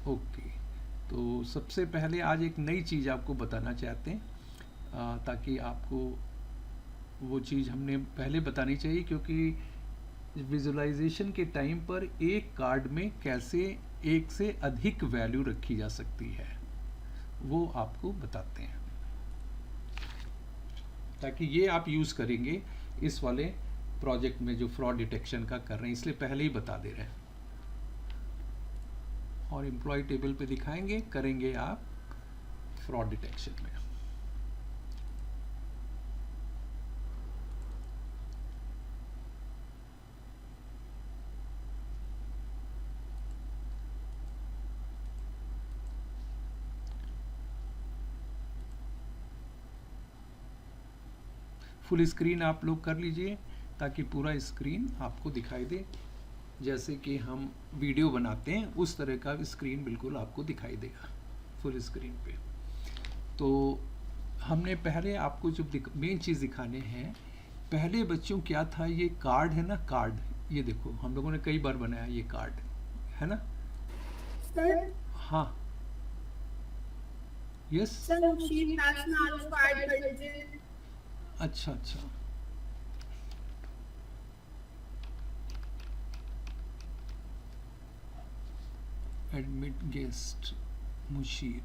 Okay, तो सबसे पहले आज एक नई चीज़ आपको बताना चाहते हैं, ताकि आपको वो चीज़ हमने पहले बतानी चाहिए, क्योंकि विजुअलाइजेशन के टाइम पर एक कार्ड में कैसे एक से अधिक वैल्यू रखी जा सकती है वो आपको बताते हैं, ताकि ये आप यूज़ करेंगे इस वाले प्रोजेक्ट में जो फ्रॉड डिटेक्शन का कर रहे हैं, इसलिए पहले ही बता दे रहे हैं। और एम्प्लॉय टेबल पे दिखाएंगे, करेंगे आप फ्रॉड डिटेक्शन में। फुल स्क्रीन आप लोग कर लीजिए ताकि पूरा स्क्रीन आपको दिखाई दे, जैसे कि हम वीडियो बनाते हैं उस तरह का स्क्रीन बिल्कुल आपको दिखाई देगा फुल स्क्रीन पे। तो हमने पहले आपको जो मेन चीज़ दिखाने हैं, पहले बच्चों क्या था, ये कार्ड है ना, कार्ड, ये देखो हम लोगों ने कई बार बनाया ये कार्ड, है ना सर। हाँ, yes, sir Mushir national card version. अच्छा अच्छा, एडमिट गेस्ट मुशीर,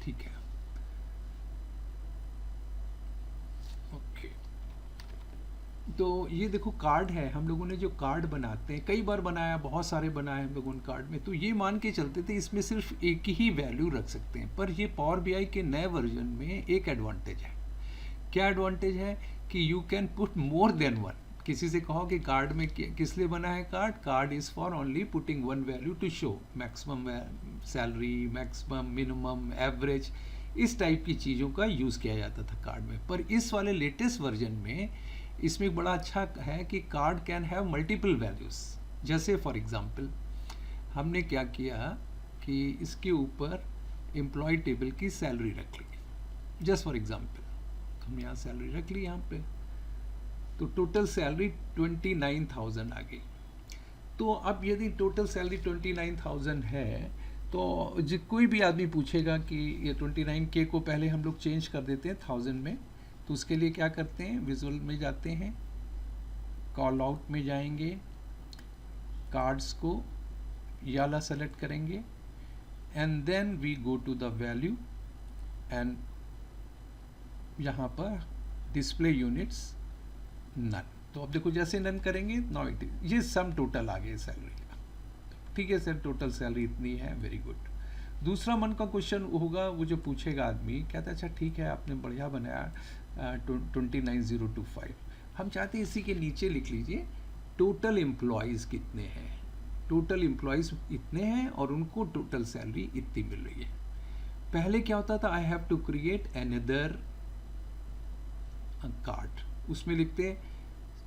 ठीक है, ओके। तो ये देखो कार्ड है, हम लोगों ने जो कार्ड बनाते हैं कई बार बनाया, बहुत सारे बनाए हम लोगों ने कार्ड में, तो ये मान के चलते थे इसमें सिर्फ एक ही वैल्यू रख सकते हैं। पर ये पावर बीआई के नए वर्जन में एक एडवांटेज है। क्या एडवांटेज है कि you can put more than one. किसी से कहो कि कार्ड में किस लिए बना है card, card is for only putting one value to show maximum salary, maximum, minimum, average, इस टाइप की चीज़ों का यूज़ किया जाता था कार्ड में। पर इस वाले लेटेस्ट वर्जन में इसमें एक बड़ा अच्छा है कि card can have multiple values. जैसे फॉर एग्जांपल हमने क्या किया कि इसके ऊपर एम्प्लॉय टेबल की सैलरी रख ली, जस्ट फॉर एग्जांपल हमने यहाँ सैलरी रख ली यहाँ पे, तो टोटल सैलरी 29,000 आ गई। तो अब यदि टोटल सैलरी 29,000 है, तो कोई भी आदमी पूछेगा कि ये 29K को पहले हम लोग चेंज कर देते हैं 1000 में, तो उसके लिए क्या करते हैं, विजुअल में जाते हैं, कॉल आउट में जाएंगे, कार्ड्स को याला सेलेक्ट करेंगे, and then we go to the value, and यहाँ पर डिस्प्ले यूनिट्स नन। तो अब देखो जैसे नन करेंगे, नाउ इट ये सम टोटल आ गया सैलरी का, ठीक है सर, टोटल सैलरी इतनी है, वेरी गुड। दूसरा मन का क्वेश्चन होगा, वो जो पूछेगा आदमी, कहता है अच्छा ठीक है आपने बढ़िया बनाया 29,025, हम चाहते हैं इसी के नीचे लिख लीजिए टोटल एम्प्लॉयज़ कितने हैं, टोटल एम्प्लॉयज़ इतने हैं और उनको टोटल सैलरी इतनी मिल रही है। पहले क्या होता था, I have to create another card, उसमें लिखते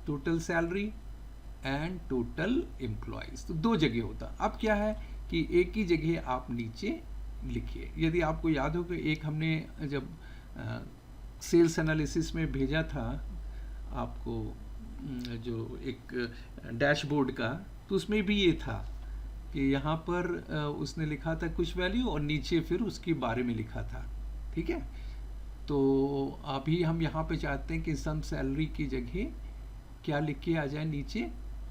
total salary and total employees, तो दो जगह होता। अब क्या है कि एक ही जगह आप नीचे लिखिए। यदि आपको याद हो कि एक हमने जब सेल्स एनालिसिस में भेजा था आपको जो एक डैशबोर्ड का, तो उसमें भी ये था कि यहाँ पर उसने लिखा था कुछ वैल्यू और नीचे फिर उसके बारे में लिखा था, ठीक है। तो अभी हम यहाँ पे चाहते हैं कि सम सैलरी की जगह क्या लिख के आ जाए नीचे,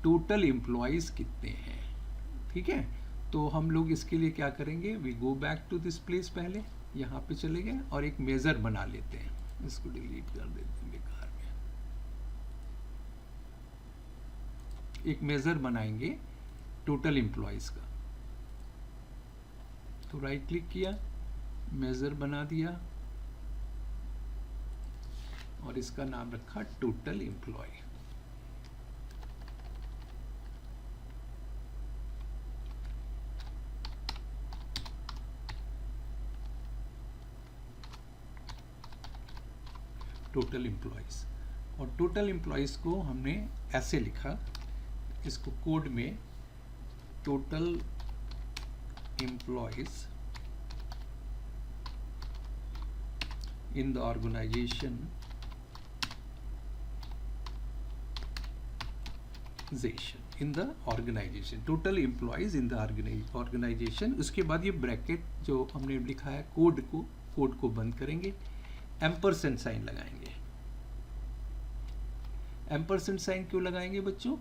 टोटल एम्प्लॉयज़ कितने हैं, ठीक है। तो हम लोग इसके लिए क्या करेंगे, we go back to this place, पहले यहाँ पे चले गए और एक मेज़र बना लेते हैं, इसको डिलीट कर देते हैं बेकार में। एक मेज़र बनाएंगे टोटल एम्प्लॉयज़ का, तो राइट क्लिक किया, मेज़र बना दिया और इसका नाम रखा टोटल एम्प्लॉय। टोटल एम्प्लॉयज़, और टोटल एम्प्लॉयज़ को हमने ऐसे लिखा, इसको कोड में total employees in the organisation in the organisation, total employees in the organisation. उसके बाद ये ब्रैकेट जो हमने लिखा है कोड को बंद करेंगे, एम्परसेंड साइन लगाएंगे। एम्परसेंड साइन क्यों लगाएंगे बच्चों?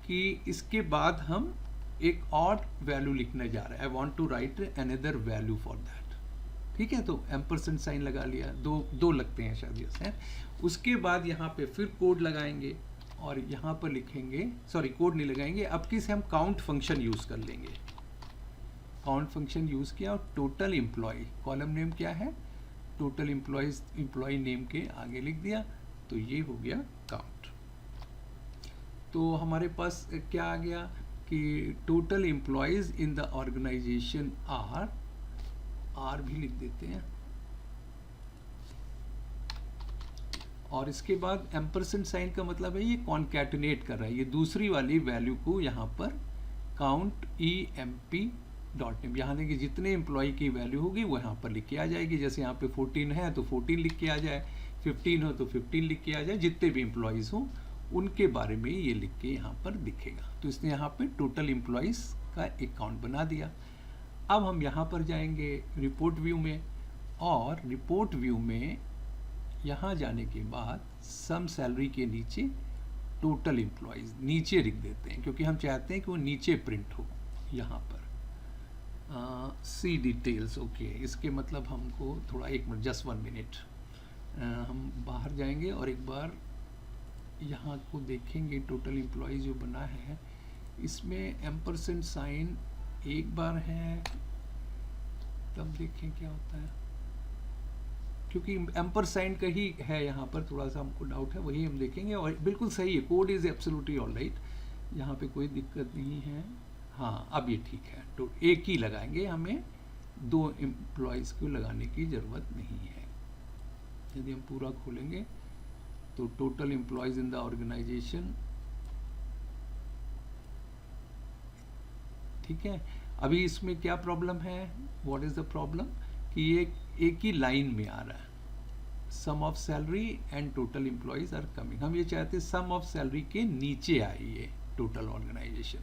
कि इसके बाद हम एक और वैल्यू लिखने जा रहे हैं, I want to write another value for that. ठीक है, तो एम्परसेंड साइन लगा लिया, दो लगते हैं शायद से। उसके बाद यहाँ पे फिर कोड लगाएंगे और यहाँ पर लिखेंगे, सॉरी कोड नहीं लगाएंगे, अब किसे हम काउंट फंक्शन यूज़ कर लेंगे। काउंट फंक्शन यूज़ किया और टोटल एम्प्लॉय, कॉलम नेम क्या है, टोटल एम्प्लॉयज़, एम्प्लॉय नेम के आगे लिख दिया, तो ये हो गया काउंट। तो हमारे पास क्या आ गया कि total employees in the organisation are भी लिख देते हैं, और इसके बाद एम्परसेंड साइन का मतलब है ये कॉन्कैटिनेट कर रहा है, ये दूसरी वाली वैल्यू को यहाँ पर काउंट EMP डॉट नेम, यहाँ देखिए जितने एम्प्लॉय की वैल्यू होगी वो यहाँ पर लिख के आ जाएगी। जैसे यहाँ पे 14 है तो 14 लिख के आ जाए, 15 हो तो 15 लिख के आ जाए, जितने भी एम्प्लॉयज़ हों उनके बारे में ये लिख के यहाँ पर दिखेगा। तो इसने यहाँ पे टोटल एम्प्लॉयज़ का एक काउंट बना दिया। अब हम यहाँ पर जाएंगे रिपोर्ट व्यू में, और रिपोर्ट व्यू में यहाँ जाने के बाद सम सैलरी के नीचे टोटल एम्प्लॉयज़ नीचे लिख देते हैं, क्योंकि हम चाहते हैं कि वो नीचे प्रिंट हो। यहाँ पर सी डिटेल्स, ओके, इसके मतलब हमको थोड़ा, एक मिनट, जस्ट 1 मिनट, हम बाहर जाएंगे और एक बार यहाँ को देखेंगे। टोटल एम्प्लॉयज़ जो बना है इसमें एम्परसेंड साइन एक बार है, तब देखें क्या होता है, क्योंकि एम्पर साइन का ही है यहाँ पर, थोड़ा सा हमको डाउट है, वही हम देखेंगे। और बिल्कुल सही है, code is absolutely all right, यहाँ पे कोई दिक्कत नहीं है। हाँ, अब ये ठीक है, तो एक ही लगाएंगे, हमें 2 एम्प्लॉयज़ को लगाने की ज़रूरत नहीं है। यदि हम पूरा खोलेंगे तो total employees in the organisation, ठीक है। अभी इसमें क्या प्रॉब्लम है, व्हाट इज़ द प्रॉब्लम, कि ये एक ही लाइन में आ रहा है, sum of salary and total employees are coming. हम ये चाहते हैं सम ऑफ सैलरी के नीचे आए ये टोटल ऑर्गेनाइजेशन।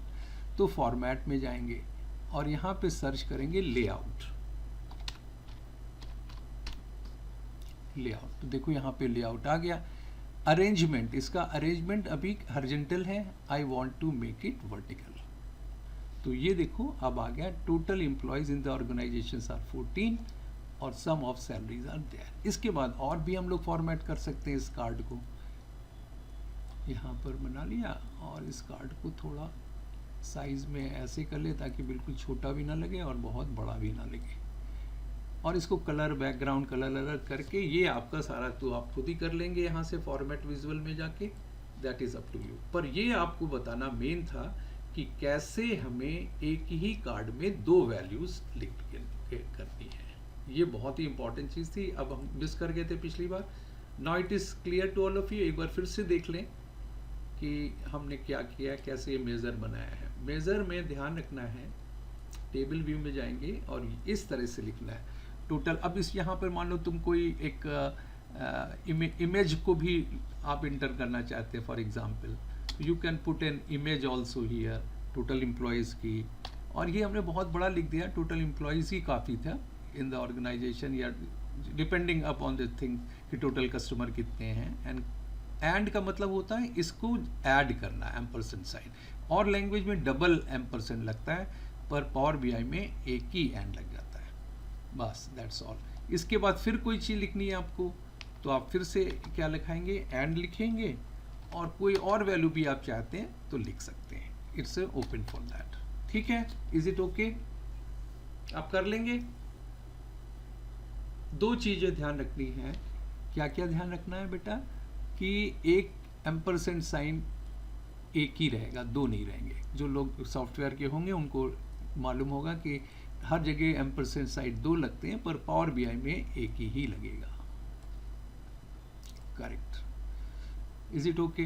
तो फॉर्मेट में जाएंगे और यहाँ पे सर्च करेंगे लेआउट, तो देखो यहाँ पे लेआउट आ गया। अरेंजमेंट, इसका अरेंजमेंट अभी हॉरिजॉन्टल है, I want to make it vertical. तो ये देखो अब आ गया, total employees in the organisations are 14 और sum of salaries are there. इसके बाद और भी हम लोग फॉर्मेट कर सकते हैं इस कार्ड को, यहाँ पर बना लिया और इस कार्ड को थोड़ा साइज़ में ऐसे कर ले ताकि बिल्कुल छोटा भी ना लगे और बहुत बड़ा भी ना लगे, और इसको कलर, बैकग्राउंड कलर अलग करके, ये आपका सारा तो आप खुद ही कर लेंगे यहाँ से फॉर्मेट विजुअल में जाके, that is up to you. पर ये आपको बताना मेन था कि कैसे हमें एक ही कार्ड में 2 वैल्यूज़ लिख के करनी है। ये बहुत ही इंपॉर्टेंट चीज़ थी, अब हम मिस कर गए थे पिछली बार। Now it is clear to all of you. एक बार फिर से देख लें कि हमने क्या किया, कैसे ये मेज़र बनाया है। मेज़र में ध्यान रखना है, टेबल व्यू में जाएंगे और इस तरह से लिखना है टोटल। अब इस यहाँ पर मान लो तुम कोई एक इमेज को भी आप इंटर करना चाहते हैं, for example you can put an image also here, total employees की, और ये हमने बहुत बड़ा लिख दिया, टोटल एम्प्लॉयज़ ही काफ़ी था इन द ऑर्गेनाइजेशन, या डिपेंडिंग अपॉन द थिंग कि टोटल कस्टमर कितने हैं। एंड का मतलब होता है इसको ऐड करना, एम्परसेंड साइन, और लैंग्वेज में डबल एम्परसेंड लगता है, पर पावर BI में एक ही एंड लग जाता है, बस दैट्स ऑल। इसके बाद फिर कोई चीज़ लिखनी है आपको, तो आप फिर से क्या लिखाएंगे, एंड लिखेंगे, और कोई और वैल्यू भी आप चाहते हैं तो लिख सकते हैं, इट्स ओपन फॉर दैट। ठीक है, इज इट ओके, आप कर लेंगे। 2 चीज़ें ध्यान रखनी है, क्या क्या ध्यान रखना है बेटा, कि एक एम्परसेंड साइन एक ही रहेगा, 2 नहीं रहेंगे। जो लोग सॉफ्टवेयर के होंगे उनको मालूम होगा कि हर जगह एम्परसेंड साइन 2 लगते हैं, पर पावर BI में एक ही लगेगा। Correct, is it okay.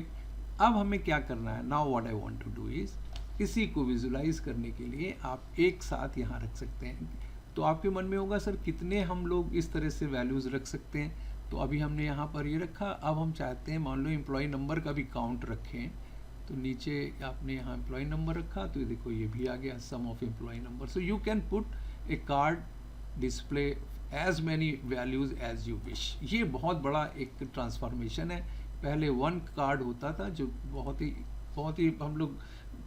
अब हमें क्या करना है, now what I want to do is, इसी को विजुलाइज करने के लिए आप एक साथ यहाँ रख सकते हैं। तो आपके मन में होगा सर कितने हम लोग इस तरह से वैल्यूज़ रख सकते हैं, तो अभी हमने यहाँ पर ये रखा। अब हम चाहते हैं मान लो एम्प्लॉय नंबर का भी काउंट रखें, तो नीचे आपने यहाँ एम्प्लॉय नंबर रखा, तो ये देखो ये भी आ गया sum of employ number. So you can put a card display as many values as you wish. ये बहुत बड़ा एक ट्रांसफॉर्मेशन है. पहले वन कार्ड होता था जो बहुत ही हम लोग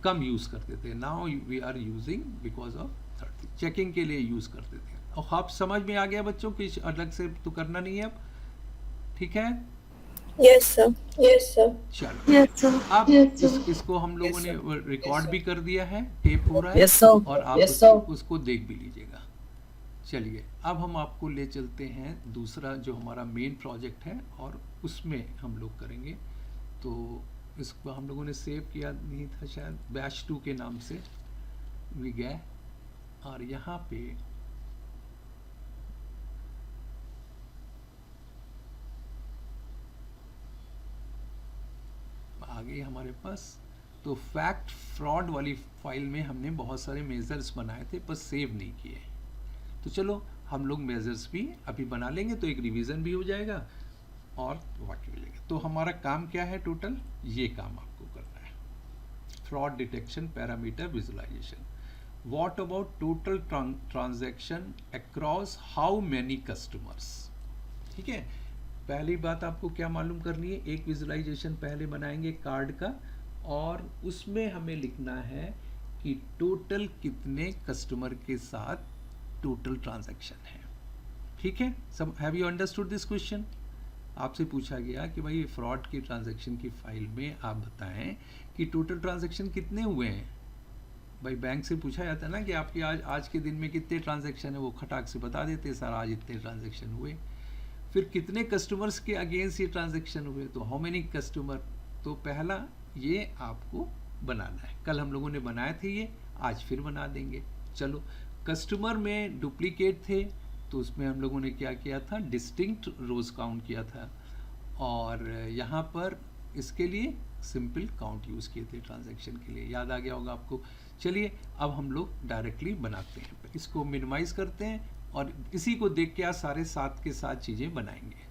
कम यूज़ करते थे. Now we are using because of 30 checking के लिए यूज़ करते थे. और आप समझ में आ गया बच्चों, कुछ अलग से तो करना नहीं है अब, ठीक है? Yes, sir. Yes, sir. चलो Yes, sir. अब Yes, sir. इसको हम लोगों Yes, ने sir. रिकॉर्ड Yes, भी sir. कर दिया है, टेप हो रहा है. Yes, sir. और आप Yes, sir. उसको देख भी लीजिएगा. चलिए अब हम आपको ले चलते हैं दूसरा जो हमारा मेन प्रोजेक्ट है, और उसमें हम लोग करेंगे. तो इसको हम लोगों ने सेव किया नहीं था शायद, बैच 2 के नाम से भी गए, और यहाँ पे आ गई हमारे पास. तो फैक्ट फ्रॉड वाली फाइल में हमने बहुत सारे मेजर्स बनाए थे पर सेव नहीं किए. तो चलो हम लोग मेजर्स भी अभी बना लेंगे, तो एक रिवीजन भी हो जाएगा और वाक्य मिलेगा. तो हमारा काम क्या है टोटल, ये काम आपको करना है. Fraud detection parameter visualisation. What about total transaction across how many customers. ठीक है, पहली बात आपको क्या मालूम करनी है, एक विजुअलाइजेशन पहले बनाएंगे कार्ड का, और उसमें हमें लिखना है कि टोटल कितने कस्टमर के साथ टोटल ट्रांजैक्शन है. ठीक है, सब have you understood this question. आपसे पूछा गया कि भाई फ्रॉड की ट्रांजैक्शन की फाइल में आप बताएं कि टोटल ट्रांजैक्शन कितने हुए हैं. भाई बैंक से पूछा जाता है ना कि आपके आज के दिन में कितने ट्रांजैक्शन है, वो खटाक से बता देते सर आज इतने ट्रांजैक्शन हुए. फिर कितने कस्टमर्स के अगेंस्ट ये ट्रांजैक्शन हुए, तो हाउ मेनी कस्टमर. तो पहला ये आपको बनाना है. कल हम लोगों ने बनाए थे ये, आज फिर बना देंगे. चलो, कस्टमर में डुप्लीकेट थे, तो उसमें हम लोगों ने क्या किया था, डिस्टिंक्ट रोज काउंट किया था, और यहाँ पर इसके लिए सिंपल काउंट यूज़ किए थे ट्रांजैक्शन के लिए. याद आ गया होगा आपको. चलिए अब हम लोग डायरेक्टली बनाते हैं. इसको मिनिमाइज करते हैं और इसी को देख के आज सारे साथ के साथ चीज़ें बनाएंगे.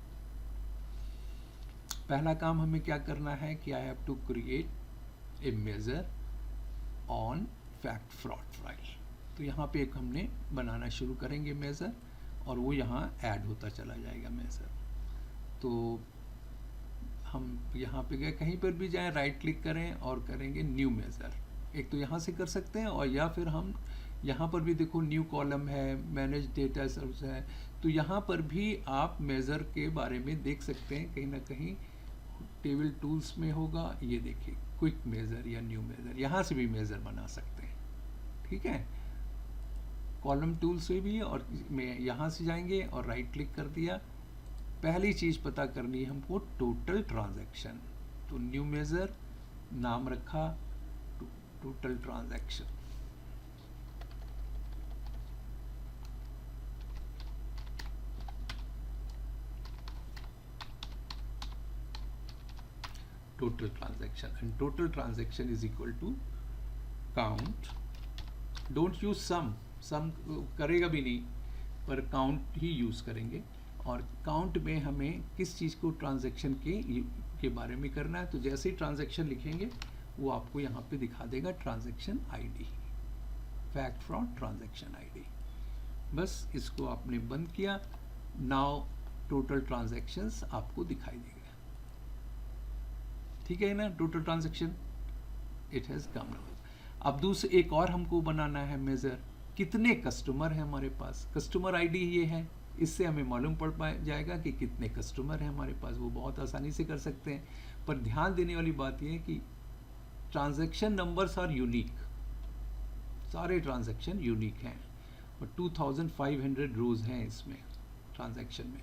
पहला काम हमें क्या करना है कि I have to create a measure on fact fraud file. तो यहाँ पे एक हमने बनाना शुरू करेंगे मेजर, और वो यहाँ ऐड होता चला जाएगा मेजर. तो हम यहाँ पे गए, कहीं पर भी जाएं राइट क्लिक करें और करेंगे न्यू मेजर. एक तो यहाँ से कर सकते हैं, और या फिर हम यहाँ पर भी देखो न्यू कॉलम है, मैनेज डेटा सर्विस है, तो यहाँ पर भी आप मेज़र के बारे में देख सकते हैं. कहीं ना कहीं टेबल टूल्स में होगा, ये देखिए क्विक मेज़र या न्यू मेज़र, यहाँ से भी मेज़र बना सकते हैं. ठीक है, कॉलम टूल से भी, और में यहाँ से जाएंगे और राइट क्लिक कर दिया. पहली चीज़ पता करनी है हमको टोटल ट्रांजैक्शन. तो न्यू मेज़र नाम रखा total transaction. total transaction, and total transaction is equal to count. don't use sum करेगा भी नहीं, पर count ही यूज़ करेंगे. और count में हमें किस चीज़ को ट्रांजैक्शन के बारे में करना है. तो जैसे ही ट्रांजैक्शन लिखेंगे वो आपको यहाँ पे दिखा देगा transaction ID, fact fraud transaction ID. बस इसको आपने बंद किया. नाउ टोटल ट्रांजैक्शंस आपको दिखाई देगा. ठीक है ना, total transaction it has come. अब दूसरे एक और हमको बनाना है मेजर, कितने कस्टमर हैं हमारे पास. कस्टमर आईडी ये है, इससे हमें मालूम पड़ जाएगा कि कितने कस्टमर हैं हमारे पास. वो बहुत आसानी से कर सकते हैं, पर ध्यान देने वाली बात यह है कि ट्रांजैक्शन नंबर्स आर यूनिक. सारे ट्रांजैक्शन यूनिक हैं, और 2500 रोज हैं इसमें ट्रांजैक्शन में.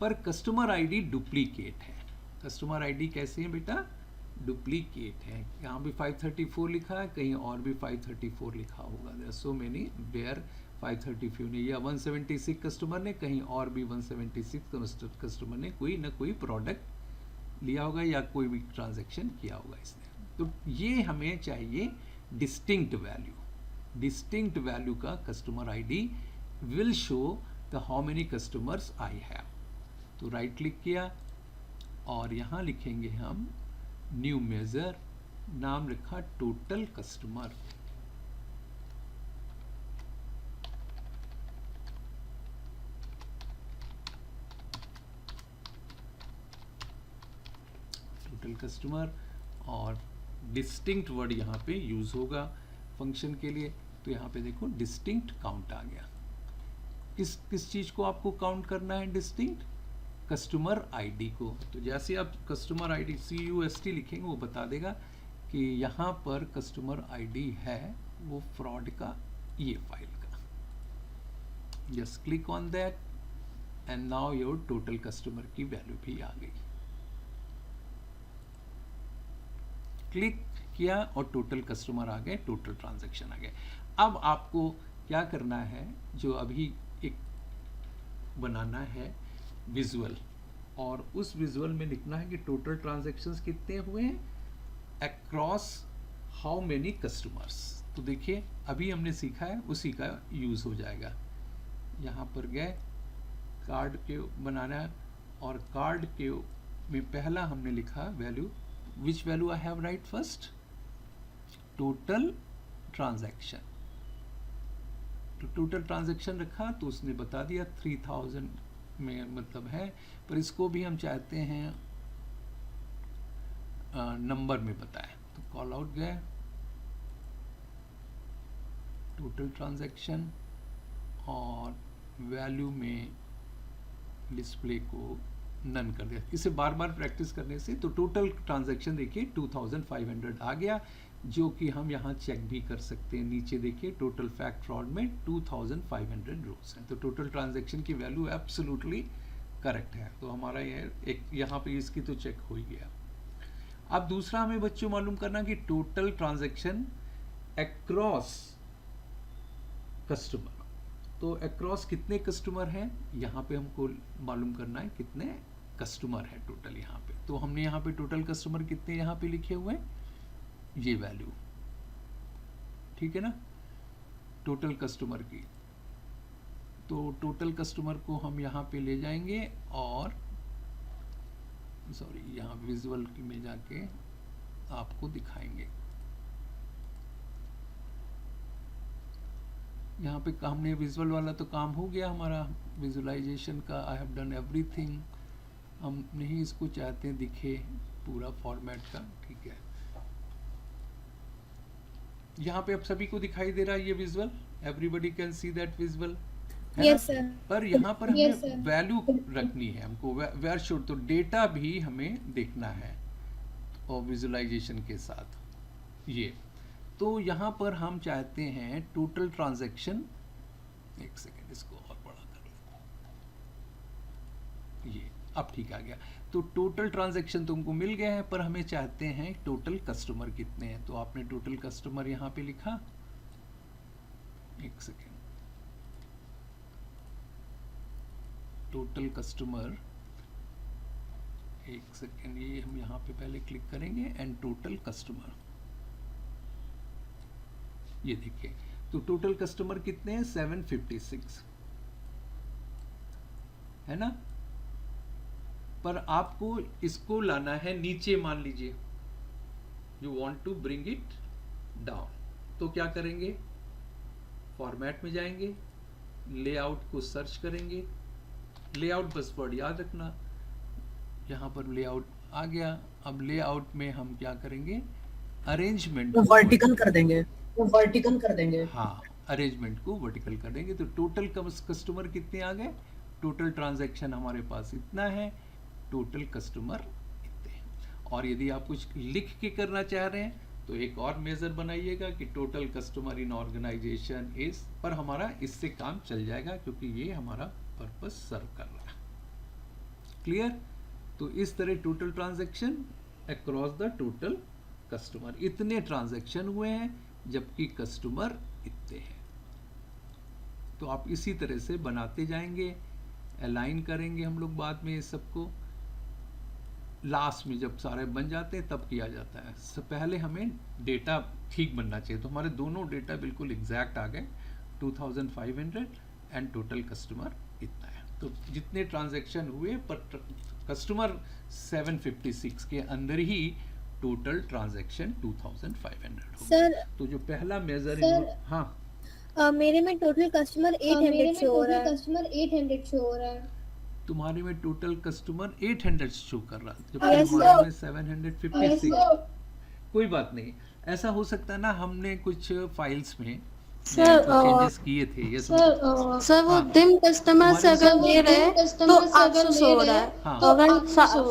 पर कस्टमर आईडी डुप्लीकेट है. कस्टमर आईडी कैसे है बेटा, डुप्लीकेट है. यहाँ भी 534 लिखा है, कहीं और भी 534 लिखा होगा. देयर सो मेनी वेयर 534 ने, या 176 कस्टमर ने, कहीं और भी 176 कस्टमर ने कोई ना कोई प्रोडक्ट लिया होगा या कोई भी ट्रांजैक्शन किया होगा इसने. तो ये हमें चाहिए डिस्टिंक्ट वैल्यू. डिस्टिंक्ट वैल्यू का customer ID will show the how many customers I have. तो राइट क्लिक किया और यहाँ लिखेंगे हम न्यू मेजर नाम रखा टोटल कस्टमर। टोटल कस्टमर, और डिस्टिंक्ट वर्ड यहाँ पे यूज होगा फंक्शन के लिए। तो यहाँ पे देखो डिस्टिंक्ट काउंट आ गया। किस चीज को आपको काउंट करना है डिस्टिंक्ट? कस्टमर आईडी को। तो जैसे आप कस्टमर आईडी CUST लिखेंगे वो बता देगा कि यहाँ पर कस्टमर आईडी है वो फ्रॉड का, ये फाइल का। Just click on that and now your total customer की वैल्यू भी आ गई। क्लिक किया और टोटल कस्टमर आ गए, टोटल ट्रांजैक्शन आ गए। अब आपको क्या करना है, जो अभी एक बनाना है विजुअल, और उस विजुअल में लिखना है कि टोटल ट्रांजैक्शंस कितने हुए हैं अक्रॉस हाउ मेनी कस्टमर्स। तो देखिए अभी हमने सीखा है उसी का यूज हो जाएगा। यहाँ पर गए, कार्ड के बनाना है, और कार्ड के में पहला हमने लिखा value, which value I have right first? Total transaction. तो टोटल ट्रांजैक्शन रखा तो उसने बता दिया 3000 में मतलब है, पर इसको भी हम चाहते हैं नंबर में बताएं। तो कॉल आउट गए, टोटल ट्रांजैक्शन, और वैल्यू में डिस्प्ले को नन कर दिया। इसे बार बार प्रैक्टिस करने से तो टोटल ट्रांजैक्शन देखिए 2500 आ गया, जो कि हम यहाँ चेक भी कर सकते हैं। नीचे देखिए टोटल फैक्ट फ्रॉड में 2500 रोज हैं, तो टोटल ट्रांजैक्शन की वैल्यू एब्सोल्युटली करेक्ट है। तो हमारा ये एक यहाँ पे इसकी तो चेक हो ही गया। अब दूसरा हमें बच्चों मालूम करना कि टोटल ट्रांजैक्शन अक्रॉस कस्टमर। तो अक्रॉस कितने कस्टमर हैं, यहाँ पे हमको मालूम करना है कितने कस्टमर है टोटल यहाँ पे। तो हमने यहाँ पे टोटल कस्टमर कितने यहाँ पे लिखे हुए हैं, ये वैल्यू, ठीक है ना, टोटल कस्टमर की। तो टोटल कस्टमर को हम यहाँ पे ले जाएंगे और सॉरी यहाँ विजुअल में जाके आपको दिखाएंगे। यहाँ पे हमने विजुअल वाला तो काम हो गया हमारा, विजुअलाइजेशन का आई हैव डन एवरीथिंग। हम नहीं इसको चाहते दिखे पूरा फॉर्मेट का, ठीक है। यहाँ पे अब सभी को दिखाई दे रहा है ये visual, everybody can see that visual, है Yes, ना? sir. पर यहाँ पर Yes, हमें sir. वैल्यू रखनी है, हमको वेयर शुड, तो डेटा भी हमें देखना है और विजुअलाइजेशन के साथ ये। तो यहाँ पर हम चाहते हैं टोटल ट्रांजैक्शन, एक सेकेंड इसको और बड़ा कर लेते हैं, ये अब ठीक आ गया। तो टोटल ट्रांजैक्शन तुमको मिल गया है, पर हमें चाहते हैं टोटल कस्टमर कितने हैं। तो आपने टोटल कस्टमर यहाँ पे लिखा, एक सेकेंड, टोटल कस्टमर, एक सेकेंड, ये हम यहाँ पे पहले क्लिक करेंगे एंड टोटल कस्टमर, ये देखिए। तो टोटल कस्टमर कितने हैं, 756, है ना। पर आपको इसको लाना है नीचे, मान लीजिए you want to bring it down, तो क्या करेंगे, फॉर्मेट में जाएंगे, लेआउट को सर्च करेंगे, लेआउट बस वर्ड याद रखना, यहाँ पर लेआउट आ गया। अब लेआउट में हम क्या करेंगे, अरेंजमेंट वो वर्टिकल कर देंगे, वो वर्टिकल कर देंगे। हाँ, अरेंजमेंट को वर्टिकल कर देंगे। तो टोटल कस्टमर कितने आ गए, टोटल ट्रांजैक्शन हमारे पास इतना है, टोटल कस्टमर इतने हैं। और यदि आप कुछ लिख के करना चाह रहे हैं तो एक और मेजर बनाइएगा कि total customer in organisation is, पर हमारा इससे काम चल जाएगा क्योंकि ये हमारा पर्पस सर्व कर रहा है। क्लियर। तो इस तरह total transaction across the total customer, इतने ट्रांजैक्शन हुए हैं जबकि कस्टमर इतने हैं। तो आप इसी तरह से बनाते जाएंगे, अलाइन करेंगे हम लोग बाद में इस सबको, लास्ट में जब सारे बन जाते हैं तब किया जाता है। पहले हमें डेटा ठीक बनना चाहिए। तो हमारे दोनों डेटा बिल्कुल एग्जैक्ट आ गए, 2500 एंड टोटल कस्टमर इतना है। तो जितने ट्रांजैक्शन हुए पर कस्टमर 756 के अंदर ही टोटल ट्रांजैक्शन 2500 होगा। सर तो जो पहला मेजर हाँ मेरे में टोटल कस्टमर 800 शो हो रहा है। कस्टमर 800 शो हो रहा है। तुम्हारे में टोटल कस्टमर 800 शो कर रहा है, जबकि Yes, हमारे sir. में 756। कोई बात नहीं, ऐसा हो सकता है ना, हमने कुछ फाइल्स में Sir, चेंजेस किए थे। ये सर वो डिम कस्टमर से अगर ले रहे हैं तो 800 शो हो रहा है, हाँ। तो अगर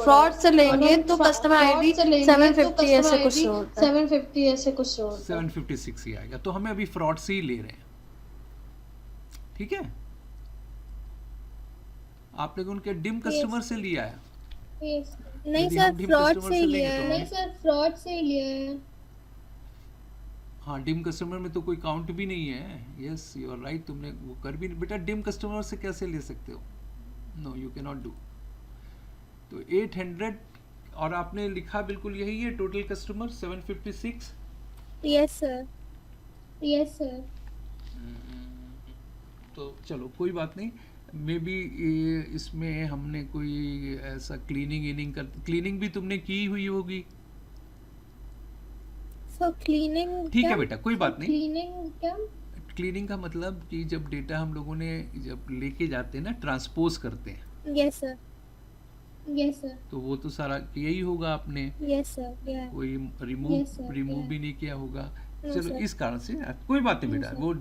फ्रॉड से लेंगे तो कस्टमर आईडी 750 ऐसे कुछ शो होता है। 750 ऐसे कुछ शो होता है। 756 ही आएगा, तो हमें अभी फ्रॉड से ही ले रहे हैं। ठीक है, आप लोगों के डिम कस्टमर से लिया है? नहीं यदि सर, हम dim फ्रॉड customer से ही से लिया लेंगे तो है। नहीं सर, फ्रॉड से ही लिया है। हाँ, डिम कस्टमर में तो कोई काउंट भी नहीं है। यस, यू आर राइट, तुमने वो कर भी नहीं। बेटा डिम कस्टमर से कैसे ले सकते हो? No, you can not do. तो 800 और आपने लिखा बिल्कुल यही है, total customer 756। Yes sir. Yes sir. तो चलो कोई बात नहीं, मे बी इसमें हमने कोई ऐसा क्लीनिंग भी तुमने की हुई होगी। सर क्लीनिंग ठीक है बेटा, कोई बात नहीं। क्लीनिंग क्या? क्लीनिंग का मतलब कि जब डेटा हम लोगों ने जब लेके जाते हैं ना, ट्रांसपोज करते हैं, यस सर। Yes sir. तो वो तो सारा यही होगा आपने, यस सर। या कोई Yes, sir, रिमूव yeah. भी नहीं किया होगा। No, चलो sir. इस कारण से कोई बात नहीं बेटा, वो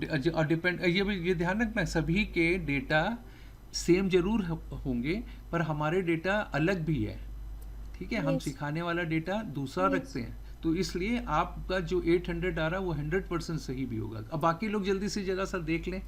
डिपेंड, ये ध्यान रखना, सभी के डेटा सेम जरूर होंगे, पर हमारे डेटा अलग भी है। ठीक है, हम Yes. सिखाने वाला डेटा दूसरा रखते हैं, तो इसलिए आपका जो 800 आ रहा है वो 100% सही भी होगा। अब बाकी लोग जल्दी से जगह सर देख लें।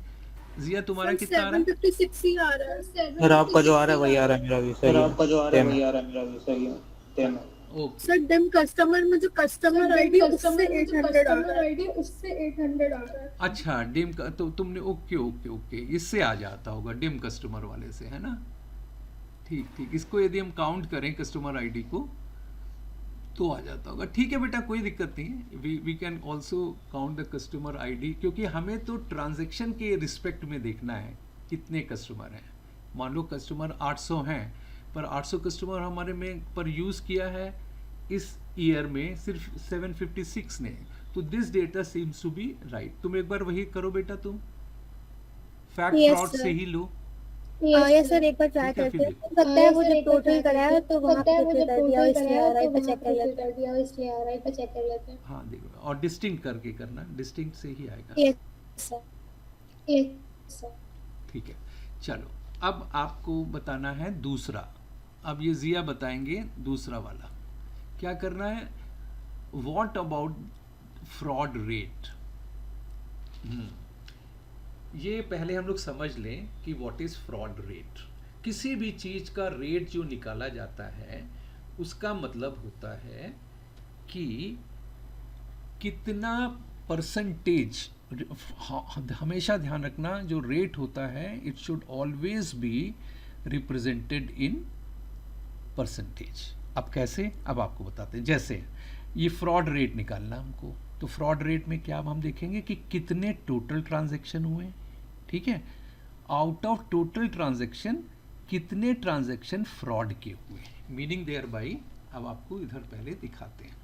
जिया तुम्हारा कितना आ रहा है? 756 ही आ रहा है। सर आपका जो आ रहा है वही आ रहा है, मेरा भी सही है। आपका जो आ रहा है वही आ रहा है, मेरा भी सही है। 10 है। ओके, सर डिम कस्टमर में जो कस्टमर आईडी उससे 800 आ रहा है। आईडी उससे 800 आ रहा है। अच्छा, डिम का तो तुमने ओके ओके ओके, इससे आ जाता होगा डिम कस्टमर वाले से, है ना? ठीक ठीक, इसको यदि हम काउंट करें कस्टमर आईडी को तो आ जाता होगा। ठीक है बेटा, कोई दिक्कत नहीं, we can also count the customer ID, क्योंकि हमें तो ट्रांजैक्शन के रिस्पेक्ट में देखना है कितने कस्टमर हैं। मान लो कस्टमर 800 हैं, पर 800 कस्टमर हमारे में पर यूज़ किया है इस ईयर में सिर्फ 756 ने, तो this data seems to be right. तुम एक बार वही करो बेटा, तुम फैक्ट Yes, फ्रॉड sir. से ही लो। यस सर, एक बार ट्राई ठीक है, करते फिर हैं। हो सकता है वो जब टोटल कराया तो वहाँ पे मुझे कर दिया, टोटल इसलिए आ रहा है, तो तो चेक कर लेते कर दिया, इसलिए आ रहा है, तो चेक कर लेते हैं। हाँ देखो, और डिस्टिंक्ट करके करना, डिस्टिंक्ट से ही आएगा। हैं। Yes sir. Yes sir. ठीक है, चलो अब आपको बताना है दूसरा। अब ये जिया बताएंगे दूसरा वाला क्या करना है। What about fraud rate? ये पहले हम लोग समझ लें कि व्हाट इज फ्रॉड रेट। किसी भी चीज का रेट जो निकाला जाता है उसका मतलब होता है कि कितना परसेंटेज। हमेशा ध्यान रखना, जो रेट होता है it should always be represented in percentage. अब कैसे, अब आपको बताते हैं। जैसे ये फ्रॉड रेट निकालना हमको, तो फ्रॉड रेट में क्या हम देखेंगे कि कितने टोटल ट्रांजैक्शन हुए, ठीक है, आउट ऑफ टोटल ट्रांजैक्शन कितने ट्रांजैक्शन फ्रॉड के हुए, मीनिंग देयर बाई। अब आपको इधर पहले दिखाते हैं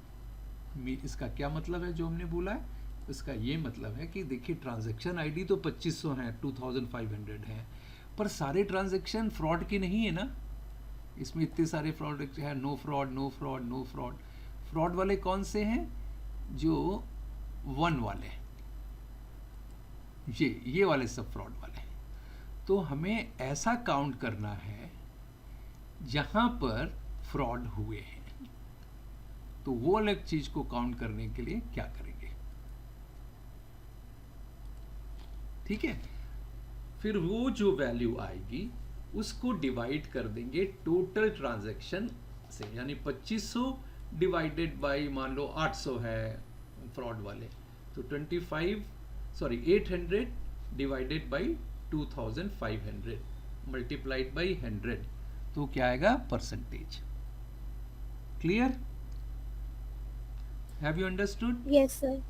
इसका क्या मतलब है जो हमने बोला है। इसका ये मतलब है कि देखिए ट्रांजैक्शन आईडी तो 2500 है, 2500 है, पर सारे ट्रांजैक्शन फ्रॉड के नहीं है ना, इसमें इतने सारे फ्रॉड है। No fraud, no fraud, no fraud. Fraud वाले कौन से हैं? जो 1 वाले, ये वाले सब फ्रॉड वाले। तो हमें ऐसा काउंट करना है जहां पर फ्रॉड हुए हैं, तो वो अलग चीज को काउंट करने के लिए क्या करेंगे, ठीक है। फिर वो जो वैल्यू आएगी उसको डिवाइड कर देंगे टोटल ट्रांजैक्शन से, यानी 2500 डिवाइडेड बाई मान लो 800 है फ्रॉड वाले, तो 800 डिवाइडेड बाई 2500 मल्टीप्लाइड बाई 100, तो क्या आएगा? Percentage. Clear? Have you understood? Yes sir.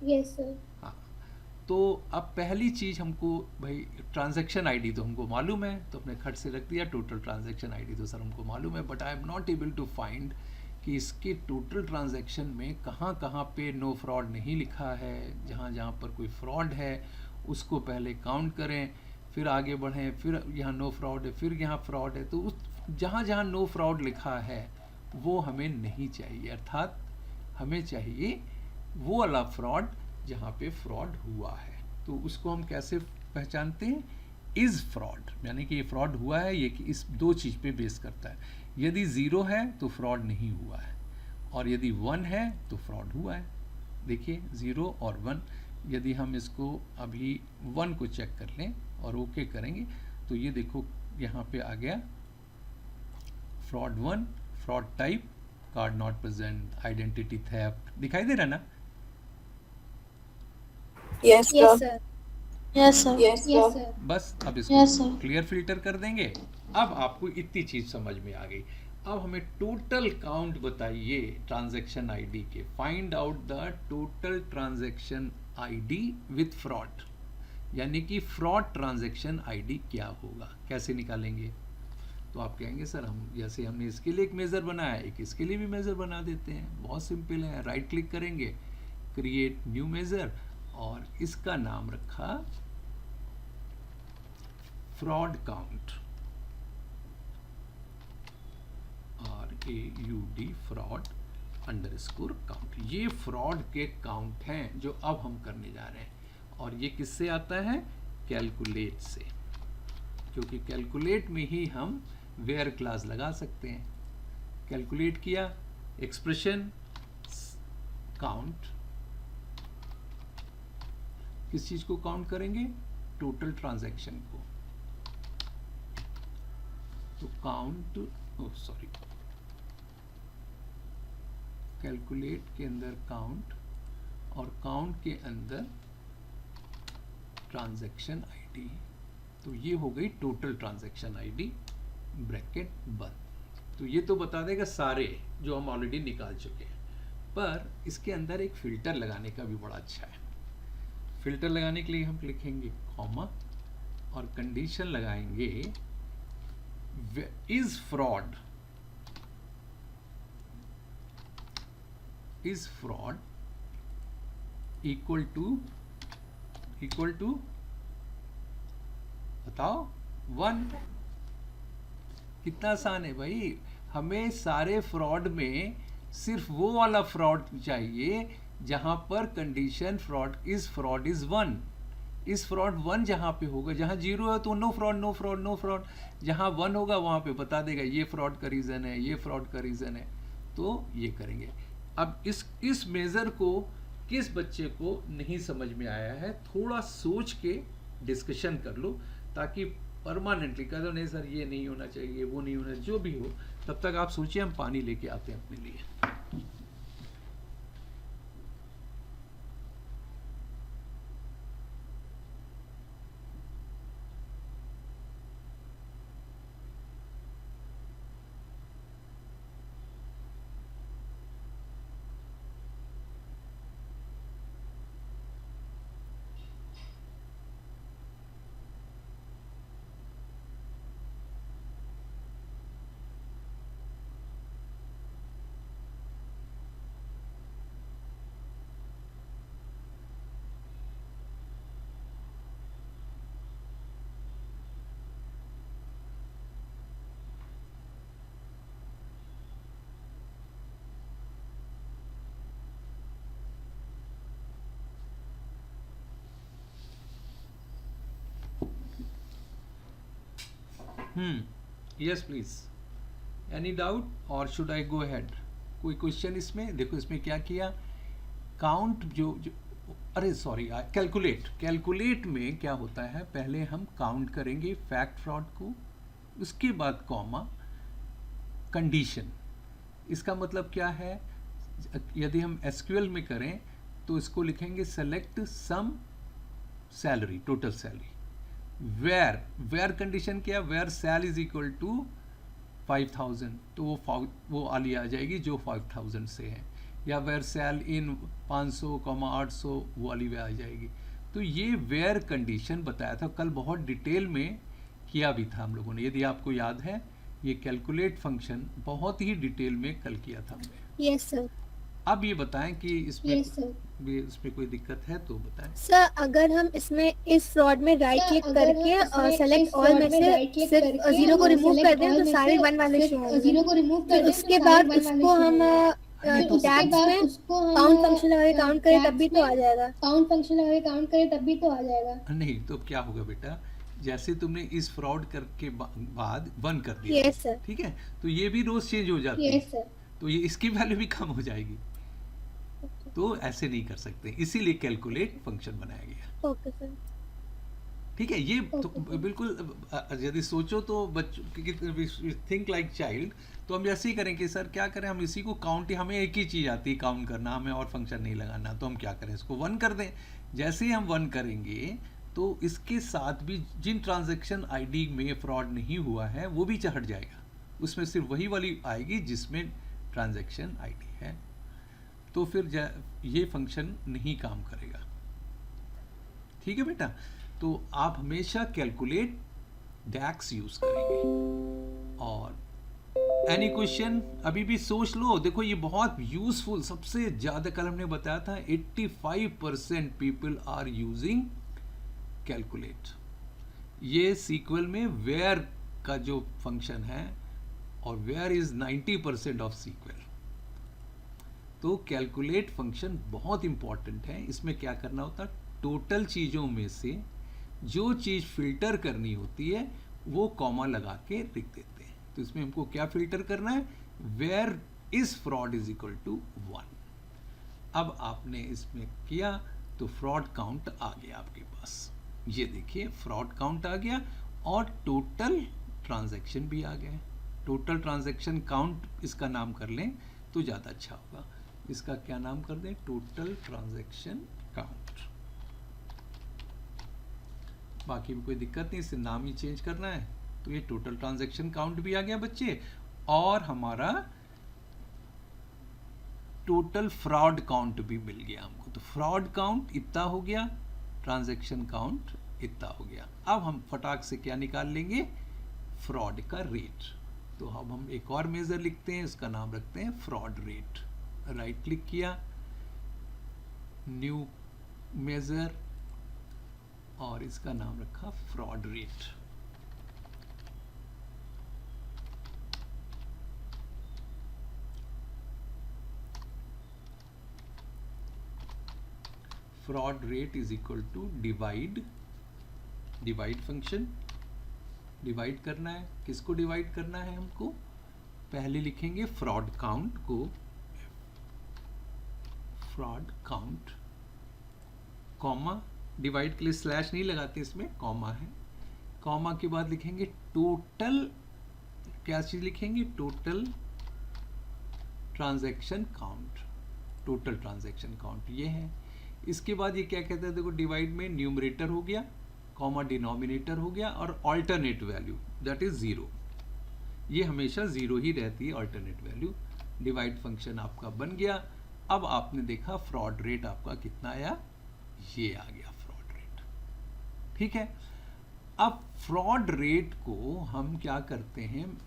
Yes sir. हाँ, तो अब पहली चीज हमको, भाई ट्रांजैक्शन आईडी तो हमको मालूम है, तो अपने खट से रख दिया। टोटल ट्रांजैक्शन आईडी तो सर हमको मालूम है, but I am not able to find कि इसके टोटल ट्रांजैक्शन में कहाँ कहाँ पे नो फ्रॉड नहीं लिखा है, जहाँ जहाँ पर कोई फ्रॉड है उसको पहले काउंट करें, फिर आगे बढ़ें, फिर यहाँ नो फ्रॉड है, फिर यहाँ फ्रॉड है। तो उस जहाँ जहाँ नो फ्रॉड लिखा है वो हमें नहीं चाहिए, अर्थात हमें चाहिए वो वाला फ्रॉड जहाँ पे फ्रॉड हुआ है। तो उसको हम कैसे पहचानते हैं? इज़ फ्रॉड, यानी कि ये फ्रॉड हुआ है, ये कि इस दो चीज़ पे बेस करता है। यदि 0 है तो फ्रॉड नहीं हुआ है, और यदि 1 है तो फ्रॉड हुआ है। देखिए 0 और 1, यदि हम इसको अभी 1 को चेक कर लें और ओके करेंगे तो ये देखो यहाँ पे आ गया fraud 1, fraud type card not present, identity theft, दिखाई दे रहा ना? Yes, Yes, sir. sir. Yes, sir. Yes, sir. बस अब Yes, इसको sir. क्लियर फिल्टर कर देंगे। अब आपको इतनी चीज समझ में आ गई। अब हमें टोटल काउंट बताइए ट्रांजैक्शन आईडी के। Find out the total transaction ID with fraud, यानी कि फ्रॉड ट्रांजैक्शन आईडी क्या होगा, कैसे निकालेंगे? तो आप कहेंगे सर हम जैसे हमने इसके लिए एक मेज़र बनाया है, एक इसके लिए भी मेज़र बना देते हैं। बहुत सिंपल है, राइट क्लिक करेंगे, क्रिएट न्यू मेज़र, और इसका नाम रखा fraud count, RAUD, fraud underscore count. ये फ्रॉड के काउंट हैं जो अब हम करने जा रहे हैं, और ये किससे आता है? कैलकुलेट से, क्योंकि कैलकुलेट में ही हम वेयर क्लास लगा सकते हैं। कैलकुलेट किया, एक्सप्रेशन काउंट, किस चीज को काउंट करेंगे? टोटल ट्रांजैक्शन को। तो काउंट, सॉरी, कैलकुलेट के अंदर काउंट, और काउंट के अंदर ट्रांजैक्शन आईडी। तो ये हो गई टोटल ट्रांजैक्शन आईडी, ब्रैकेट बंद। तो ये तो बता देगा सारे जो हम ऑलरेडी निकाल चुके हैं, पर इसके अंदर एक फिल्टर लगाने का भी बड़ा अच्छा है। फिल्टर लगाने के लिए हम लिखेंगे कॉमा और कंडीशन लगाएंगे is fraud, is fraud equal to बताओ 1। कितना आसान है भाई, हमें सारे फ्रॉड में सिर्फ वो वाला फ्रॉड चाहिए जहां पर कंडीशन फ्रॉड इज 1। इस फ्रॉड 1 जहां पे होगा, जहां 0 है तो no fraud no fraud no fraud, जहां 1 होगा वहां पे बता देगा ये फ्रॉड का रीजन है, ये फ्रॉड का रीजन है। तो ये करेंगे। अब इस मेजर को किस बच्चे को नहीं समझ में आया है, थोड़ा सोच के डिस्कशन कर लो, ताकि परमानेंटली कह दो नहीं सर ये नहीं होना चाहिए, वो नहीं होना, जो भी हो। तब तक आप सोचिए, हम पानी लेके आते हैं अपने लिए। यस प्लीज, एनी डाउट और शुड आई गो अहेड? कोई क्वेश्चन इसमें? देखो इसमें क्या किया, काउंट जो अरे सॉरी, कैलकुलेट में क्या होता है, पहले हम काउंट करेंगे फैक्ट फ्रॉड को, उसके बाद कॉमा कंडीशन। इसका मतलब क्या है, यदि हम एसक्यूएल में करें तो इसको लिखेंगे select sum salary, total salary, where condition क्या, where sale is equal to 5000, तो वो वाली आ जाएगी जो 5000 से है, या वेयर सेल इन 500, 800 वो वाली वे आ जाएगी। तो ये वेयर कंडीशन बताया था कल, बहुत डिटेल में किया भी था हम लोगों ने, यदि आपको याद है ये कैलकुलेट फंक्शन बहुत ही डिटेल में कल किया था हमने। Yes sir. अब ये बताएं कि इसमें यस सर। इसमें कोई दिक्कत है तो बताएं। सर अगर हम इसमें इस फ्रॉड में राइट क्लिक करके सेलेक्ट ऑल में से सिर्फ जीरो को रिमूव कर दें तो सारे वन वाले शो होंगे। जीरो को रिमूव कर फिर दें उसके तो बाद सारे वन उसको वाले हम नहीं तो टैग्स में काउंट फंक्शन लगा के काउंट करें तब भी तो आ जाएगा। काउंट फंक्शन लगा के काउंट करें तब भी तो आ जाएगा। नहीं तो क्या होगा बेटा, जैसे तुमने इस फ्रॉड करके बाद 1 कर दिया, यस सर। ठीक है, तो ये भी रोज चेंज हो जाती है, यस सर। तो ये इसकी वैल्यू भी कम हो जाएगी। तो ऐसे नहीं कर सकते, इसीलिए कैलकुलेट फंक्शन बनाया गया। Okay sir. ठीक है, ये तो बिल्कुल यदि सोचो तो बच्चों थिंक लाइक चाइल्ड, तो हम ऐसे ही करें कि सर क्या करें, हम इसी को काउंट, हमें एक ही चीज़ आती है काउंट करना, हमें और फंक्शन नहीं लगाना, तो हम क्या करें, इसको 1 कर दें। जैसे ही हम 1 करेंगे तो इसके साथ भी जिन ट्रांजैक्शन आईडी में फ्रॉड नहीं हुआ है वो भी हट जाएगा, उसमें सिर्फ वही वाली आएगी जिसमें ट्रांजैक्शन आईडी है, तो फिर ये फंक्शन नहीं काम करेगा। ठीक है बेटा, तो आप हमेशा कैलकुलेट डैक्स यूज करेंगे। और एनी क्वेश्चन अभी भी सोच लो, देखो ये बहुत यूजफुल, सबसे ज़्यादा कल हमने बताया था 85% पीपल आर यूजिंग कैलकुलेट। ये सीक्वल में वेयर का जो फंक्शन है, और वेयर इज 90% ऑफ सीक्वल। तो कैलकुलेट फंक्शन बहुत इंपॉर्टेंट है। इसमें क्या करना होता है, टोटल चीज़ों में से जो चीज़ फिल्टर करनी होती है वो कॉमा लगा के लिख देते हैं। तो इसमें हमको क्या फिल्टर करना है, where is fraud is equal to 1। अब आपने इसमें किया तो फ्रॉड काउंट आ गया आपके पास, ये देखिए फ्रॉड काउंट आ गया और टोटल ट्रांजैक्शन भी आ गए। टोटल ट्रांजैक्शन काउंट इसका नाम कर लें तो ज़्यादा अच्छा होगा। इसका क्या नाम कर दें, टोटल ट्रांजैक्शन काउंट। बाकी में कोई दिक्कत नहीं, इसे नाम ही चेंज करना है। तो ये टोटल ट्रांजैक्शन काउंट भी आ गया बच्चे, और हमारा टोटल फ्रॉड काउंट भी मिल गया हमको। तो फ्रॉड काउंट इतना हो गया, ट्रांजैक्शन काउंट इतना हो गया। अब हम फटाक से क्या निकाल लेंगे, फ्रॉड का रेट। तो अब हम एक और मेजर लिखते हैं, इसका नाम रखते हैं फ्रॉड रेट। राइट क्लिक किया, न्यू मेजर, और इसका नाम रखा fraud rate. Fraud rate is equal to divide, divide function, divide करना है। किसको डिवाइड करना है हमको, पहले लिखेंगे फ्रॉड काउंट को, फ्रॉड काउंट, कॉमा, डिवाइड के लिए स्लैश नहीं लगाते, इसमें कॉमा है। कॉमा के बाद लिखेंगे टोटल, क्या चीज लिखेंगे, total transaction count, total transaction count ये है। इसके बाद ये क्या कहता है, देखो डिवाइड में न्यूमरेटर हो गया, कॉमा डिनोमिनेटर हो गया, और अल्टरनेट वैल्यू दैट इज 0। ये हमेशा 0 ही रहती है अल्टरनेट वैल्यू। डिवाइड फंक्शन आपका बन गया। अब आपने देखा फ्रॉड रेट आपका कितना आया, ये आ गया फ्रॉड रेट। ठीक है, अब फ्रॉड रेट को हम क्या करते हैं,